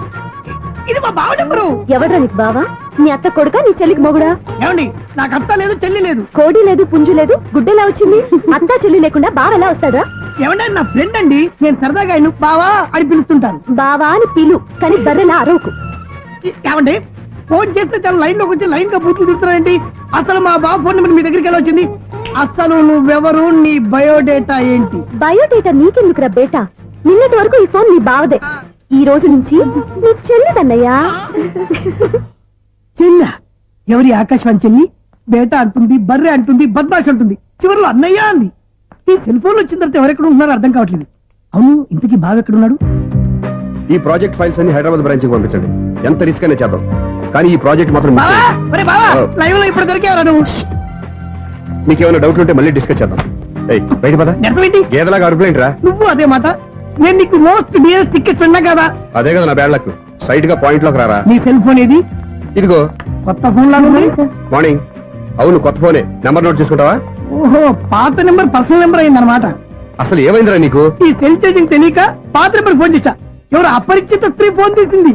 Speaker 5: ఇది మా బావ నెంబరు.
Speaker 7: ఎవడ్రా నీకు బావా? నీ అత్త కొడుక, నీ చెల్లికి మొగుడా?
Speaker 5: ఏమండి, నాకు అత్త లేదు చెల్లి లేదు.
Speaker 7: కోడి లేదు పుంజు లేదు, గుడ్డెలా వచ్చింది? అత్త చెల్లి లేకుండా బావ ఎలా వస్తాడా?
Speaker 5: ఏమండి, నా ఫ్రెండ్ అండి, నేను సరదాగా ఆయన బావా అని పిలుస్తుంటాను.
Speaker 7: బావా అని పిలు, కానీ బర్రెలా అరవకు.
Speaker 5: ఏమండి, ఫోన్ చేస్తే చాలా లైన్ లోకి వచ్చి లైన్ గా బూతులు తిడుతున్నాయండి. అసలు మా బావ ఫోన్ నెంబర్ మీ దగ్గరికి ఎలా వచ్చింది? అసలు నువ్వెవరు, నీ బయోడేటా ఏంటి?
Speaker 7: బయోడేటా నీకెందుకురా బేటా? నిన్నటి వరకు ఈ ఫోన్ నీ బావదే, ఈ రోజు నుంచి నీ చెల్లిదన్నయ్యా.
Speaker 5: చెల్ల ఎవరి? ఆకాశవాణి చెల్లి. బేటా అంటుంది, బర్రె అంటుంది, బద్మాష్ అంటుంది, చివరిలో అన్నయ్య అంది. ఈ సెల్ ఫోన్ వచ్చిన తర్వాత ఎవరెక్కడ ఉంటున్నారో అర్థం కావట్లేదు. అవును, ఇంతకీ బావ ఎక్కడున్నాడు?
Speaker 2: ఈ ప్రాజెక్ట్ ఫైల్స్ అన్ని హైదరాబాద్ బ్రాంచ్ కి పంపించండి. ఎంత రిస్క్ అనే చేద్దాం, కానీ ఈ ప్రాజెక్ట్ మాత్రం miss
Speaker 5: బావా,
Speaker 2: చేయొద్దు.
Speaker 5: ఒరే బావా, లైవ్ లో ఇప్పుడు దొరికేవరా నువ్వు?
Speaker 2: నీకేమైనా డౌట్లు ఉంటే మళ్ళీ డిస్కస్ చేద్దాం. ఏయ్, బయట పద.
Speaker 5: నెరవేంటి?
Speaker 2: గేదలాగా అరుపులేంట్రా?
Speaker 5: నువ్వు అదే మాట. నేను నీకు మోస్ట్ డియరెస్ట్ టికెట్ విన్నా కదా.
Speaker 2: అదే కదా నా బ్యాడ్ లక్. స్ట్రైట్ గా పాయింట్ లోకి రారా.
Speaker 5: నీ సెల్ ఫోన్ ఏది?
Speaker 2: ఇదిగో.
Speaker 5: కొత్త ఫోన్ లాగా ఉంది.
Speaker 2: మార్నింగ్. అవును, కొత్త ఫోనే. నెంబర్ నోట్ చేసుకుంటావా?
Speaker 5: ఓహో, పాత నెంబర్ పర్సనల్ నెంబర్ అయిందన్నమాట.
Speaker 2: అసలు ఏమైందిరా నీకు?
Speaker 5: ఈ సెల్ చేసింగ్ తెలియక పాత నెంబర్ ఫోన్ చేశా. ఎవరు అపరిచిత స్త్రీ ఫోన్ తీసింది.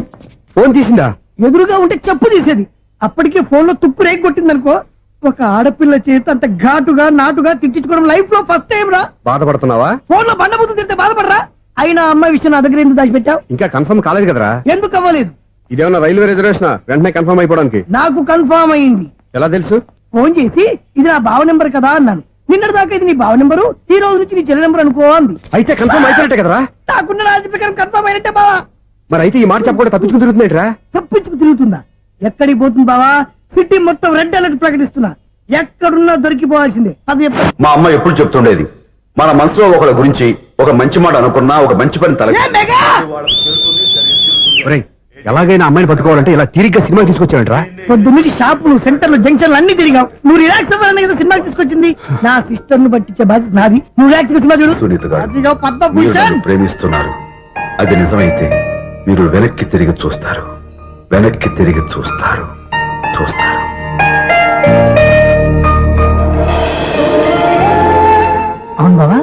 Speaker 2: ఫోన్ తీసిందా?
Speaker 5: ఎదురుగా ఉంటే చెప్పు తీసేది. అప్పటికే ఫోన్ లో తుక్కు రేగి కొట్టిందనుకో. ఒక ఆడపిల్ల చేత అంత ఘాటుగా నాటుగా తిట్టించుకోవడం లైఫ్ లో ఫస్ట్ టైం రా.
Speaker 2: బాధపడుతున్నావా?
Speaker 5: ఫోన్ లో బండబుద్ధి తింటే బాధపడరా? అయినా అమ్మాయి విషయం నా దగ్గర ఎందుకు దాచిపెట్టావు?
Speaker 2: ఇంకా కన్ఫర్మ్ కాలేదు కదరా.
Speaker 5: ఎందుకు అవ్వలేదు?
Speaker 2: ఇదేమన్నా రైల్వే రిజర్వేషన్? వెంటనే కన్ఫర్మ్ అయిపోవడానికి.
Speaker 5: నాకు కన్ఫర్మ్ అయింది.
Speaker 2: ఎలా తెలుసు?
Speaker 5: ఫోన్ చేసి ఇది నా బావ నెంబర్ కదా అన్నాను. నిన్నటి దాకా ఇది నీ బావ నెంబరు, ఈ రోజు నుంచి నీ చెల్లి నెంబర్ అనుకో అంది.
Speaker 2: అయితే కన్ఫర్మ్ అయిపోయినట్టే కదరా.
Speaker 5: నాకున్న రాజు ప్రకారం కన్ఫర్మ్ అయినట్టే బావా.
Speaker 2: మరి అయితే ఈ మాట చెప్పకుండా తప్పించుకుని తిరుగుతున్నాయిట్రా.
Speaker 5: తప్పించుకు తిరుగుతుందా? ఎక్కడికి పోతుంది బావా? సిటీ మొత్తం రెడ్ అలర్ట్ ప్రకటిస్తున్నా. ఎక్కడున్నా దొరికిపోవాల్సిందే. అది చెప్తా.
Speaker 6: మా అమ్మ ఎప్పుడు చెప్తుండేది, మన మనసులో ఒకళ్ళ గురించి ఒక మంచి మాట అనుకున్నా ఒక మంచి పని తల
Speaker 5: ఏ మెగా!
Speaker 2: ఒరేయ్, ఎలాగైనా అమ్మాయిని పట్టుకోవాలంటే ఇలా తిరిగ్గా సినిమా తీసుకొచ్చావంట్రా.
Speaker 5: పొద్దు నుంచి షాపులు, సెంటర్లు, జంక్షన్లు అన్ని తిరిగావు. నువ్వు రిలాక్స్ అవ్వాలనే కదా సినిమాకి తీసుకొచ్చింది. నా సిస్టర్ ను పట్టించే బాధ్యత నాది. నువ్వు రిలాక్స్ సినిమా చూడు.
Speaker 6: సునీత గారు,
Speaker 5: అదిగో
Speaker 6: మీరు
Speaker 5: పద్మభూషణ్.
Speaker 6: నన్ను ప్రేమిస్తున్నారు. అది నిజమైతే మీరు వెనక్కి తిరిగి చూస్తారు, వెనక్కి తిరిగి చూస్తారు, చూస్తారు.
Speaker 5: అవును బావా,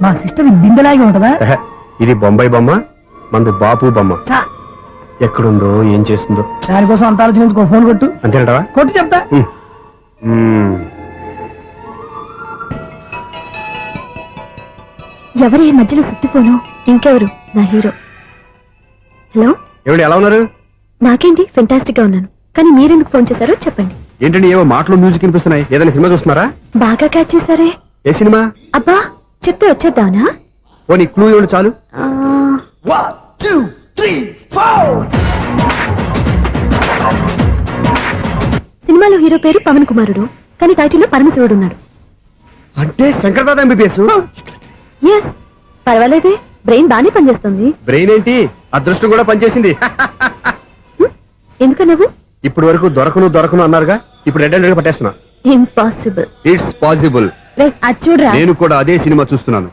Speaker 5: మా సిస్టర్ బిందెలాగే ఉంటదా?
Speaker 2: ఎహె, ఇది బొంబాయి బొమ్మ, మంది బాపు బొమ్మ.
Speaker 5: చా,
Speaker 2: ఎక్కడుందో ఏం చేస్తుందో.
Speaker 5: దానికోసం అంత ఆలోచించుకో. ఫోన్ కొట్టు.
Speaker 2: అంతేనంటావా?
Speaker 5: కొట్టు చెప్తా.
Speaker 7: ఎవరి ఈ మధ్యలో సుత్తి ఫోను? ఇంకెవరు? నా హీరో. హలో,
Speaker 2: ఏమిటి ఎలా ఉన్నారు?
Speaker 7: నాకేంటి ఫెంటాస్టిక్ గా ఉన్నాను, కానీ మీరెందుకు ఫోన్ చేశారో చెప్పండి.
Speaker 2: ఏంటండి ఏవో మాటలు మ్యూజిక్ వినిపిస్తున్నాయి? ఏదైనా సినిమా చూస్తున్నారా?
Speaker 7: బాగా క్యాచ్ చేశారే.
Speaker 2: ఏ సినిమా?
Speaker 7: అబ్బా, చెప్తే వచ్చేద్దానా?
Speaker 2: పోనీ క్లూ ఇవ్వండి చాలు.
Speaker 7: ఆ,
Speaker 5: 1 2 3 4.
Speaker 7: సినిమాలో హీరో పేరు పవన్ కుమారుడు, కానీ టైటిల్లో పరమశివుడు ఉన్నాడు.
Speaker 2: అంటే శంకర్దాద ఎంబీబీఎస్.
Speaker 7: ఎస్, పర్వాలేదే, బ్రెయిన్ బానే పనిచేస్తుంది.
Speaker 2: బ్రెయిన్ ఏంటి, అదృష్టం కూడా పనిచేసింది.
Speaker 7: ఎందుకు నువ్వు?
Speaker 2: ఇప్పటి వరకు దొరకను అన్నారుగా, ఇప్పుడు రెడ్ హ్యాండెడ్ పట్టేస్తున్నా.
Speaker 7: ఇంపాసిబుల్.
Speaker 2: It's possible.
Speaker 7: అది చూడరా.
Speaker 2: నేను కూడా అదే సినిమా చూస్తున్నాను.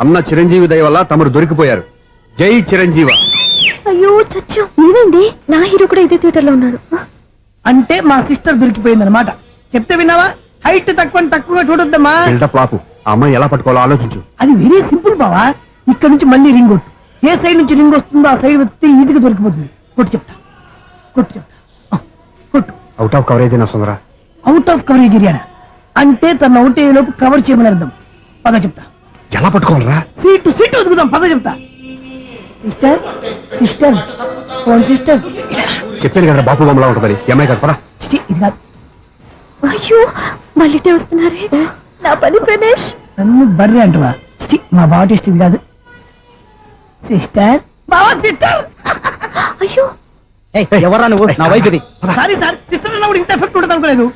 Speaker 2: అన్న చిరంజీవి దయ వల్ల తమరు దొరికిపోయారు. జై చిరంజీవ.
Speaker 7: అయ్యో చచ్చు, నీవేంటి? నా హీరో కూడా ఇదే థియేటర్ లో ఉన్నాడు.
Speaker 5: అంటే మా సిస్టర్ దొరికిపోయింది అనమాట. చెప్తే విన్నావా? హైట్ తక్కువగా చూడొద్దమ్మా.
Speaker 2: బిల్డప్ లాపు. ఆ అమ్మాయి ఎలా పట్టుకోవాలో ఆలోచించు.
Speaker 5: అది వెరీ సింపుల్ బావా. ఇక్కడ నుంచి మళ్ళీ రింగ్ కొట్టు. ఏ సైడ్ నుంచి రింగ్ వస్తుందో ఆ సైడ్ వెతికితే ఈజీగా దొరికిపోతుంది. కొట్టు చెప్తా. కొట్టు.
Speaker 2: అవుట్ ఆఫ్ కవరేజ్ అయినా వస్తుందిరా.
Speaker 5: అవుట్ ఆఫ్ కవరేజ్ ఏరియా అంటే తన అవుట్ అయ్యే లోపు కవర్ చేయమని అర్థం. పద చెప్తా.
Speaker 2: ఎలా పట్టుకోవాలరా?
Speaker 5: సీటు వెతుకుదాం. పద చెప్తా. Sister phone sister.
Speaker 2: చెప్పాను కదా బాపు బొమ్మలా ఉంటుందని. అమ్మాయి కదా పదా.
Speaker 5: ఇది కాదు.
Speaker 7: అయ్యో, మళ్ళీ వస్తున్నారే. నా పని ఫినిష్.
Speaker 5: నన్ను బర్రె అంటవా? మా బావ టేస్ట్ ఇది కాదు. సిస్టర్, బావా సిస్టర్.
Speaker 7: అయ్యో,
Speaker 5: ఎవరా నువ్వు? నా వైఫ్ ఇది. సారీ సార్, సిస్టర్ అన్నప్పుడు ఇంత ఎఫెక్ట్ ఉండదు అనుకోలేదు.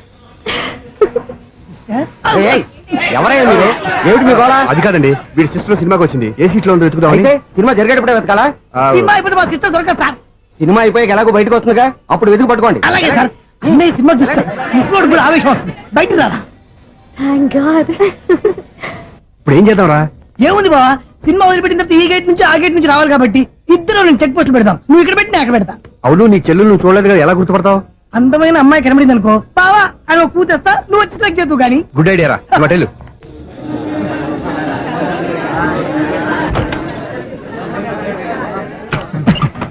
Speaker 4: ఎవరైనా మీరు ఏమిటి మీ గోళ
Speaker 2: అది కాదండి వీడి సిస్టర్ సినిమాకి వచ్చింది ఏ సీట్ లో ఉందో వెతుకుదామని
Speaker 4: అయితే సినిమా జరిగేటప్పుడే వెతకాలా
Speaker 2: ఆ,
Speaker 5: సినిమా అయిపోతే మా సిస్టర్ దొరకదు సార్.
Speaker 4: సినిమా అయిపోయి ఎలాగో బయటకు వస్తుందిగా అప్పుడు వెతికి పట్టుకోండి
Speaker 5: అలాగే సార్. అన్నయ్య సినిమా చూస్తే మిస్వాడు కూడా ఆవేశం వస్తుంది. బయటికి రారా.
Speaker 7: Thank God.
Speaker 2: ఇప్పుడు ఏం చేద్దాంరా?
Speaker 5: ఏముంది బావా, సినిమా వదిలిపెట్టిన తర్వాత ఈ గేట్ నుంచి ఆ గేట్ నుంచి రావాలి కాబట్టి ఇద్దరు నేను చెక్ పోస్ట్ పెడతాం. నువ్వు ఇక్కడ పెట్టి నేను అక్కడ పెడతా.
Speaker 2: అవును నీ చెల్లెలు నువ్వు చూడలేదు కదా, ఎలా గుర్తుపడతావు?
Speaker 5: అందమైన అమ్మాయి కనబడింది అనుకో, బావా అని ఒక కూతేస్తా, నువ్వు వచ్చి సెలెక్ట్ చేద్దు కానీ.
Speaker 2: గుడ్ ఐడియా రా, హోటల్.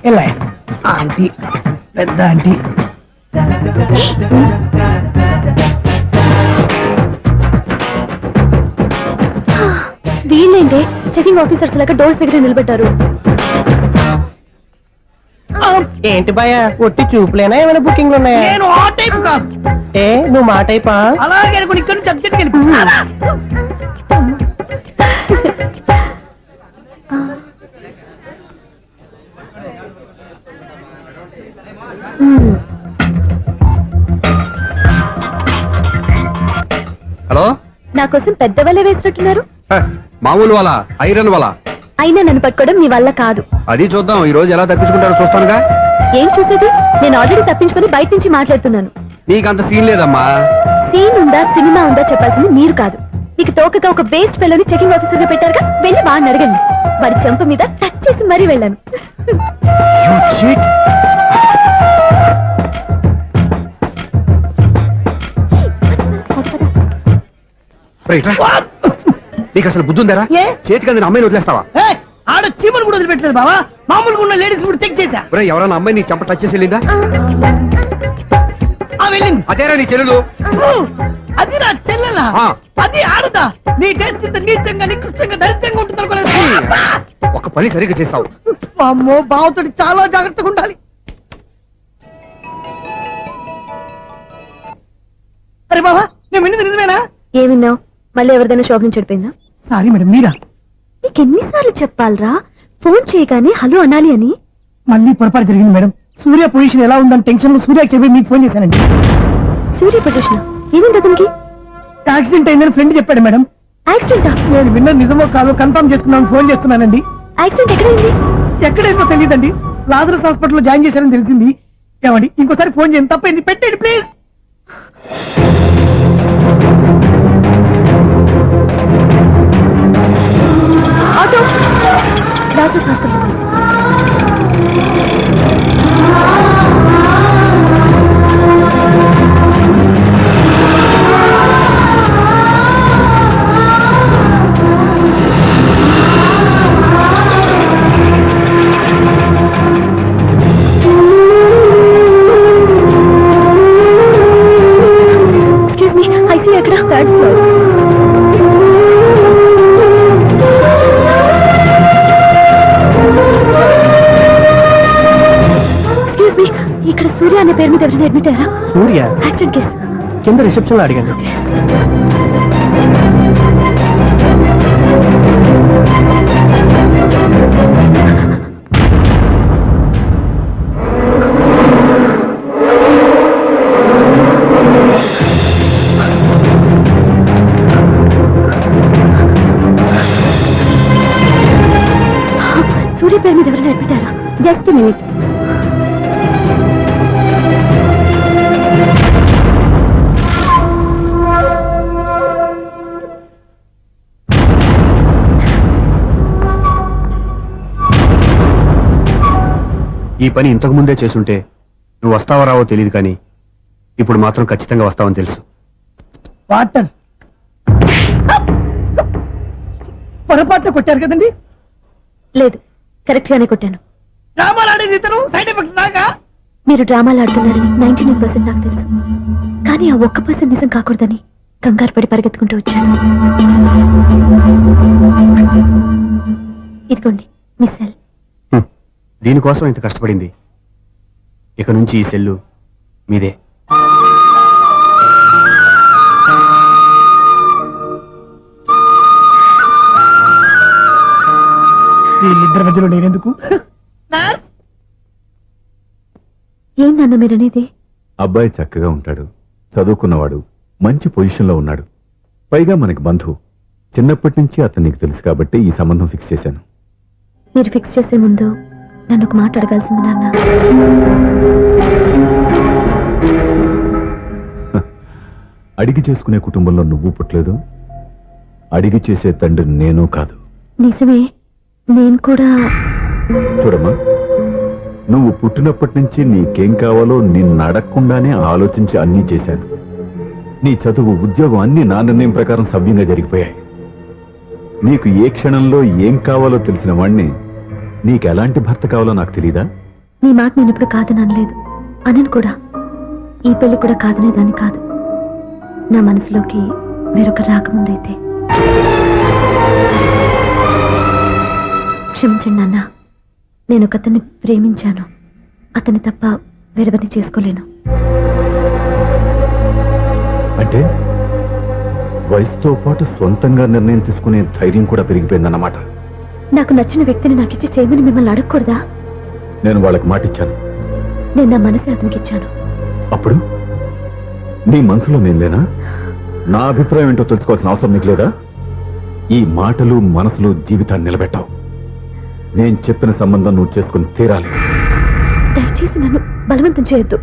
Speaker 5: ఎలా ఆంటీ, పెద్ద ఆంటీ.
Speaker 7: వీళ్ళేంటి చెకింగ్ ఆఫీసర్స్ లాగా డోర్స్ దగ్గర నిలబెట్టారు.
Speaker 4: ఏంటి భయ ఒట్టి చూపులేనా ఏమైనా బుకింగ్లు ఉన్నాయా
Speaker 5: నేను ఆ టైప్ కాదు.
Speaker 4: ఏ నువ్వు మాట అయిపా
Speaker 5: అలాగే అనుకుని ఇక్కడ నుంచి అర్జెంట్కి వెళ్ళిపో.
Speaker 2: హలో,
Speaker 7: నా కోసం పెద్ద వలే వేసినట్టున్నారు.
Speaker 2: హ, మామూలు వాళ్ళ ఐరన్ వాళ్ళ.
Speaker 7: అయినా నన్ను పట్టుకోవడం మీ వల్ల కాదు.
Speaker 2: అది చూద్దాం, ఈ రోజు ఎలా తప్పించుకుంటారో చూస్తానుగా.
Speaker 7: ఏం చూసేది? నేను ఆల్రెడీ తప్పించుకొని బయట నుంచి మాట్లాడుతున్నాను.
Speaker 2: నీకంత సీన్ లేదమ్మా.
Speaker 7: సీన్ ఉందా సినిమా ఉందా చెప్పాల్సింది మీరు కాదు. మీకు తోకగా ఒక బేస్ట్ ఫెలోని చెకింగ్ ఆఫీసర్ గా పెట్టారుగా, వెళ్ళి బాగా అడగండి. వాడి చెంప మీద టచ్ చేసి మరీ వెళ్ళాను.
Speaker 2: You cheat. రైట్ రా. నీకు అసలు బుద్ధి ఉందారా?
Speaker 5: ఏ?
Speaker 2: చేతికి అందిన అమ్మాయిని వదిలేస్తావా?
Speaker 5: ఏయ్, ఆడ చీమలు కూడా వదిలిపెట్టలేదు బావా. మామూలుగా ఉన్న లేడీస్ కూడా చెక్ చేశా.
Speaker 2: ఒరేయ్, ఎవరైనా అమ్మాయి నీ చెంప టచ్ చేసి వెళ్ళిందా?
Speaker 5: ఆ వెళ్ళింది.
Speaker 2: అదేరా నీ చెల్లెలు.
Speaker 5: ఓ, అది నా చెల్లెలా?
Speaker 2: ఆ.
Speaker 5: అది ఆడదా? నీ టేస్ట్ ఇంత నీచంగా నికృష్టంగా దరిద్రంగా ఉంటుంది అనుకోలేదు.
Speaker 2: ఒక పని సరిగ్గా చేసావు.
Speaker 5: అమ్మో, బావతోటి చాలా జాగ్రత్తగా ఉండాలి. అరే బావా, నేను విన్నది నిజమేనా?
Speaker 7: ఏమిన్నావు? మళ్ళీ ఎవరిదైనా షాప్ నుంచి చెడిపోయిందా?
Speaker 5: సారీ మేడం, మీరా?
Speaker 7: నీకు ఎన్నిసార్లు చెప్పాలరా ఫోన్ చేయగానే హలో అనాలి అని?
Speaker 5: మళ్ళీ పొరపాటు జరిగింది మేడం. సూర్య పొజిషన్ ఎలా ఉందని టెన్షన్ లో సూర్యకి చెప్పి మీకు ఫోన్ చేశానండి.
Speaker 7: సూర్య పొజిషన్ ఏమైంది అతనికి?
Speaker 5: యాక్సిడెంట్ అయిందని ఫ్రెండ్ చెప్పాడు మేడం.
Speaker 7: యాక్సిడెంటా?
Speaker 5: నేను విన్నది నిజమో కాదో కన్ఫర్మ్ చేసుకున్నాను, ఫోన్ చేస్తున్నానండి.
Speaker 7: యాక్సిడెంట్ ఎక్కడైంది?
Speaker 5: ఎక్కడైందో తెలియదండి. లాజరస్ హాస్పిటల్లో జాయిన్ చేశారని తెలిసింది. ఏమండి, ఇంకోసారి ఫోన్ చేయండి, తప్పైంది, పెట్టండి please.
Speaker 7: Auto Lazarus hospital. Excuse me, ICU ఎక్కడ? Third floor. ఎక్స్క్యూజ్ మీ, ఇక్కడ సూర్య అనే పేరు మీద ఎవరైనా అడ్మిట్ అయ్యారా?
Speaker 4: Surya
Speaker 7: accident case.
Speaker 4: కింద రిసెప్షన్ లో అడిగాను.
Speaker 7: సూర్య పేరు మీద ఎవరైనా అడ్మిట్ అయ్యారా? Just minute.
Speaker 2: ఈ పని ఇంతకు ముందే చేసుంటే నువ్వు వస్తావో రావో తెలియదు, కానీ ఇప్పుడు మాత్రం ఖచ్చితంగా వస్తావని తెలుసు.
Speaker 5: వాటర్ పొరపాట్లు కొట్టారు కదండి.
Speaker 7: లేదు, కరెక్ట్ గానే కొట్టాను.
Speaker 5: డ్రామాలు ఆడేది ఇతను, సైడ్ ఎఫెక్ట్స్ దాకా.
Speaker 7: మీరు డ్రామాలు ఆడుతున్నారని 99% నాకు తెలుసు, కానీ ఆ 1% నిజం కాకూడదని కంగారు పడి పరిగెత్తుకుంటూ వచ్చాను. ఇదిగోండి మీ సెల్.
Speaker 2: హ్మ్. దీనికోసం ఇంత కష్టపడింది. ఇక నుంచి ఈ సెల్లు మీదే.
Speaker 5: వీళ్ళిద్దరి మధ్యలో నేనెందుకు?
Speaker 7: ఏం నాన్న మీరనేది?
Speaker 6: అబ్బాయి చక్కగా ఉంటాడు, చదువుకున్నవాడు, మంచి పొజిషన్ లో ఉన్నాడు. పైగా మనకి బంధువు. చిన్నప్పటి నుంచి అతను నీకు తెలుసు కాబట్టి ఈ సంబంధం ఫిక్స్ చేశాను.
Speaker 7: మీరు ఫిక్స్ చేసే ముందు నన్ను ఒక మాట అడగాల్సింది నాన్న.
Speaker 6: అడిగి చేసుకునే కుటుంబంలో నువ్వు పుట్టలేదు, అడిగి చేసే తండ్రి నేను కాదు.
Speaker 7: నిజమే, నేను కూడా.
Speaker 6: చూడమ్మా, నువ్వు పుట్టినప్పటి నుంచి నీకేం కావాలో నిన్ను అడగకుండానే ఆలోచించి అన్నీ చేశాను. నీ చదువు, ఉద్యోగం అన్నీ నా నిర్ణయం ప్రకారం సవ్యంగా జరిగిపోయాయి. నీకు ఏ క్షణంలో ఏం కావాలో తెలిసిన వాణ్ణి నీకు ఎలాంటి భర్త కావాలో నాకు తెలీదా?
Speaker 7: నీ మాట నేను ఇప్పుడు కాదని అనలేదు, అనను కూడా. ఈ పెళ్లి కూడా కాదనేదాన్ని కాదు. నా మనసులోకి వేరొక రాకముందైతే. క్షమించండి నాన్న, నేను ఒకతన్ని ప్రేమించాను. అతన్ని తప్ప వేరెవరిని చేసుకోలేను.
Speaker 6: అంటే వయసుతో పాటు సొంతంగా నిర్ణయం తీసుకునే ధైర్యం కూడా పెరిగిపోయిందన్నమాట.
Speaker 7: నాకు నచ్చిన వ్యక్తిని నాకిచ్చి చేయమని మిమ్మల్ని అడగకూడదా?
Speaker 6: నేను వాళ్ళకి మాటిచ్చాను.
Speaker 7: నేను నా మనసే అతనికి ఇచ్చాను.
Speaker 6: అప్పుడు నీ మనసులో నేను లేనా? నా అభిప్రాయం ఏంటో తెలుసుకోవాల్సిన అవసరం నీకు లేదా? ఈ మాటలు మనసులో జీవితాన్ని నిలబెట్టావు. నేను చెప్పిన సంబంధం నువ్వు చేసుకుని తీరాలి.
Speaker 7: దయచేసి నన్ను బలవంతం చేయొద్దు.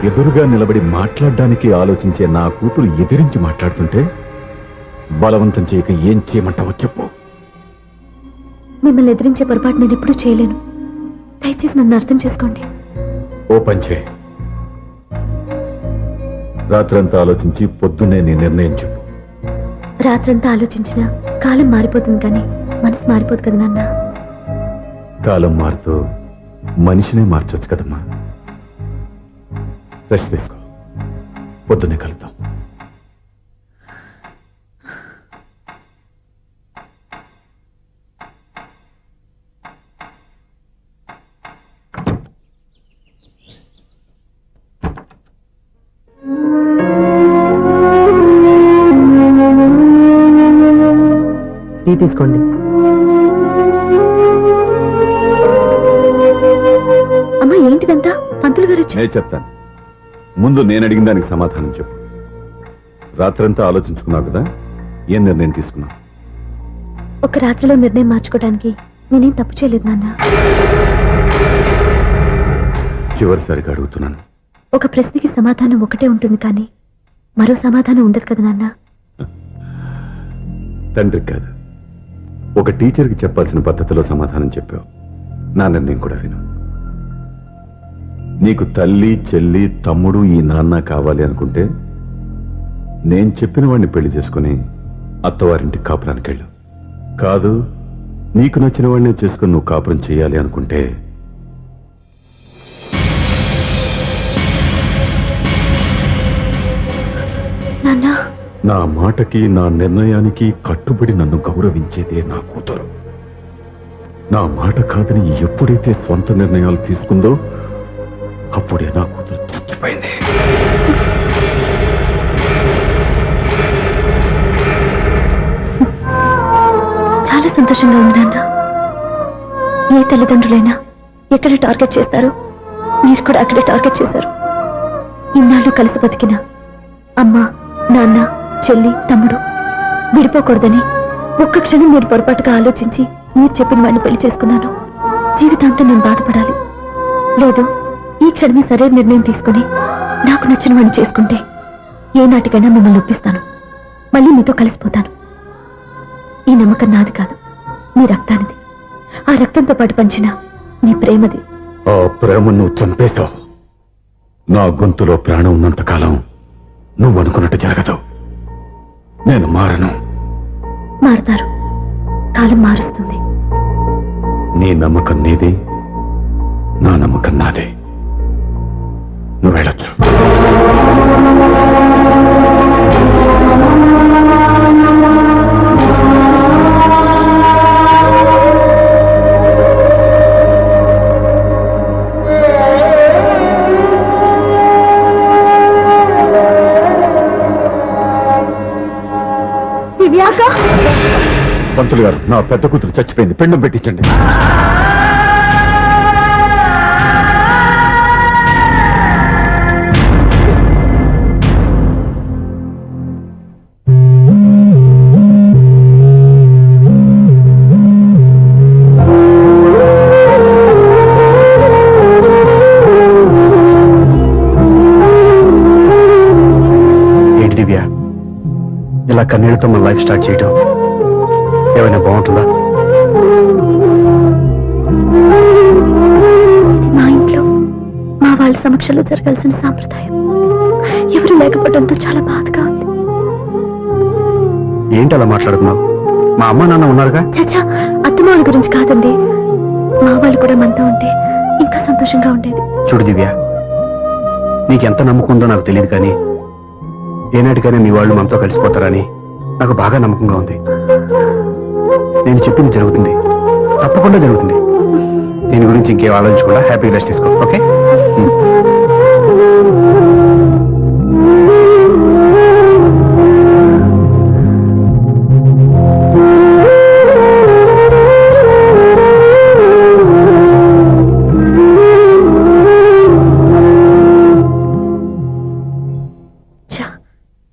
Speaker 6: ఎదురుగా నిలబడి మాట్లాడడానికి ఆలోచించే నా కూతురు ఎదిరించి మాట్లాడుతుంటే బలవంతం చేయక ఏం చేయమంటావో చెప్పు.
Speaker 7: మిమ్మల్ని ఎదిరించే పొరపాటు నేను ఎప్పుడూ చేయలేను. దయచేసి నన్ను అర్థం చేసుకోండి.
Speaker 6: ఓ పంచే, రాత్రంతా ఆలోచించి పొద్దున్నే నీ నిర్ణయం చెప్పు.
Speaker 7: రాత్రంతా ఆలోచించినా కాలం మారిపోతుంది, కానీ మనసు మారిపోదు కదా నాన్న.
Speaker 6: కాలం మారుతూ మనిషినే మార్చొచ్చు కదమ్మా. రెస్ట్ తీసుకో, పొద్దున్నే కలుద్దాం.
Speaker 4: టీ తీసుకోండి.
Speaker 7: అమ్మా, ఏంటిదంతా? పంతులు గారు వచ్చి.
Speaker 6: నేను చెప్తాను, ముందు నేను అడిగిన దానికి సమాధానం చెప్పు. రాత్రంతా ఆలోచించుకున్నావు కదా, ఏం నిర్ణయం తీసుకున్నావు?
Speaker 7: ఒక రాత్రిలో నిర్ణయం మార్చుకోవడానికి నేనేం తప్పు చేయలేదు నాన్న.
Speaker 6: చివరిసారిగా అడుగుతున్నాను.
Speaker 7: ఒక ప్రశ్నకి సమాధానం ఒకటే ఉంటుంది, కానీ మరో సమాధానం ఉండదు కదా నాన్న.
Speaker 6: తండ్రికి కాదు, ఒక టీచర్కి చెప్పాల్సిన పద్ధతిలో సమాధానం చెప్పావు. నా నిర్ణయం కూడా విను. నీకు తల్లి, చెల్లి, తమ్ముడు, ఈ నాన్న కావాలి అనుకుంటే నేను చెప్పిన వాడిని పెళ్లి చేసుకుని అత్తవారింటికి కాపురానికి వెళ్ళు. కాదు, నీకు నచ్చిన వాడిని చేసుకుని నువ్వు కాపురం చేయాలి అనుకుంటే
Speaker 7: నాన్న,
Speaker 6: నా మాటకి, నా నిర్ణయానికి కట్టుబడి నన్ను గౌరవించేదే నా కూతురు. నా మాట కాదని ఎప్పుడైతే సొంత నిర్ణయాలు తీసుకుందో అప్పుడే నా కూతురు చచ్చిపోయింది.
Speaker 7: చాలా సంతోషంగా ఉంది నాన్న. ఏ తల్లిదండ్రులైనా ఎక్కడ టార్గెట్ చేస్తారో మీరు కూడా అక్కడే టార్గెట్ చేశారు. ఇన్నాళ్ళు కలిసి బతికిన అమ్మ, నాన్న, చెల్లి, తమ్ముడు విడిపోకూడదని ఒక్క క్షణం మీరు పొరపాటుగా ఆలోచించి మీరు చెప్పిన వాడిని పెళ్లి చేసుకున్నాను. జీవితాంతం నేను బాధపడాలి. లేదు, ఈ క్షణమే సరైన నిర్ణయం తీసుకుని నాకు నచ్చిన వాడిని చేసుకుంటే ఏ నాటికైనా మిమ్మల్ని ఒప్పిస్తాను. మళ్ళీ మీతో కలిసిపోతాను. ఈ నమ్మకం నాది కాదు, మీ రక్తానిది. ఆ రక్తంతో పాటు పంచిన మీ ప్రేమది.
Speaker 6: ఆ ప్రేమ నువ్వు చంపేశావు. నా గొంతులో ప్రాణం ఉన్నంత కాలం నువ్వు అనుకున్నట్టు జరగదు. నేను మారను.
Speaker 7: మారుతారు, కాలం మారుస్తుంది.
Speaker 6: నీ నమ్మకం నీది, నా నమ్మకం నాదే. నువ్వు వెళ్ళొచ్చు. పంతులు గారు, నా పెద్ద కూతురు చచ్చిపోయింది, పిండం పెట్టించండి.
Speaker 2: దివ్య ఇలా కన్నీళ్లతో మన లైఫ్ స్టార్ట్ చేయటం ఏమైనా బాగుంటుందా?
Speaker 7: మా ఇంట్లో మా వాళ్ళ సమక్షంలో జరగాల్సిన సాంప్రదాయం ఎవరు లేకపోవడంతో చాలా బాధగా ఉంది.
Speaker 2: ఏంటి అలా మాట్లాడుతున్నావు? మా అమ్మ నాన్న ఉన్నారుగా.
Speaker 7: చచ్చా, అత్తమాల గురించి కాదండి. మా వాళ్ళు కూడా మనతో ఉంటే ఇంకా సంతోషంగా ఉండేది.
Speaker 2: చూడు దివ్య, నీకెంత నమ్మకం ఉందో నాకు తెలియదు, కానీ ఏనాటికైనా నీ వాళ్ళు మనతో కలిసిపోతారని నాకు బాగా నమ్మకంగా ఉంది. నేను చెప్పింది జరుగుతుంది, తప్పకుండా జరుగుతుంది. దీని గురించి ఇంకేం ఆలోచించకుండా హ్యాపీ రెస్ట్ తీసుకో, ఓకే?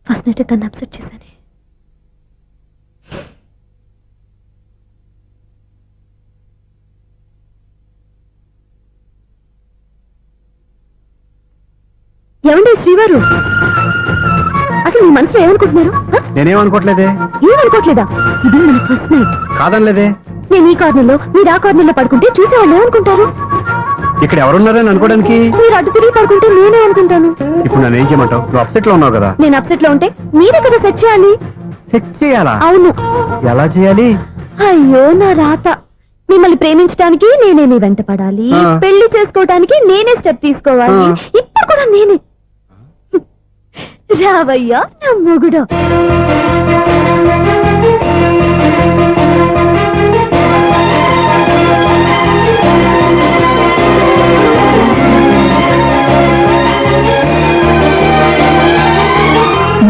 Speaker 7: ఫస్ట్ నైట్ తను అప్సెట్ చేశాను. ఏమండి శ్రీవారు, అసలు మీ మనసులో ఏమనుకుంటున్నారు?
Speaker 2: నేనేమనుకోవట్లేదే.
Speaker 7: ఏమనుకోవట్లేదా? ఇది మన ఫస్ట్ నైట్.
Speaker 2: కాదనలేదే.
Speaker 7: నేను ఈ కార్నర్లో మీరు ఆ కార్నర్లో పడుకుంటే చూసేవాళ్ళు ఏమనుకుంటారు?
Speaker 2: ఇక్కడ ఎవరున్నారని అనుకోవడానికి.
Speaker 7: మీరు అటు తిరిగి పడుకుంటే నేనే అనుకుంటాను.
Speaker 2: ఇప్పుడు నన్ను ఏం చేయమంటావు? నువ్వు అప్సెట్ లో ఉన్నావు కదా.
Speaker 7: నేను అప్సెట్ లో ఉంటే మీరే కదా సెట్ చేయాలి.
Speaker 2: సెట్ చేయాలా?
Speaker 7: అవును.
Speaker 2: ఎలా చేయాలి?
Speaker 7: అయ్యో నా రాత. మిమ్మల్ని ప్రేమించడానికి నేనే మీ వెంట పడాలి, పెళ్లి చేసుకోవడానికి నేనే స్టెప్ తీసుకోవాలి. ఇప్పుడు కూడా నేనే. రావయ్యా నా మొగుడు.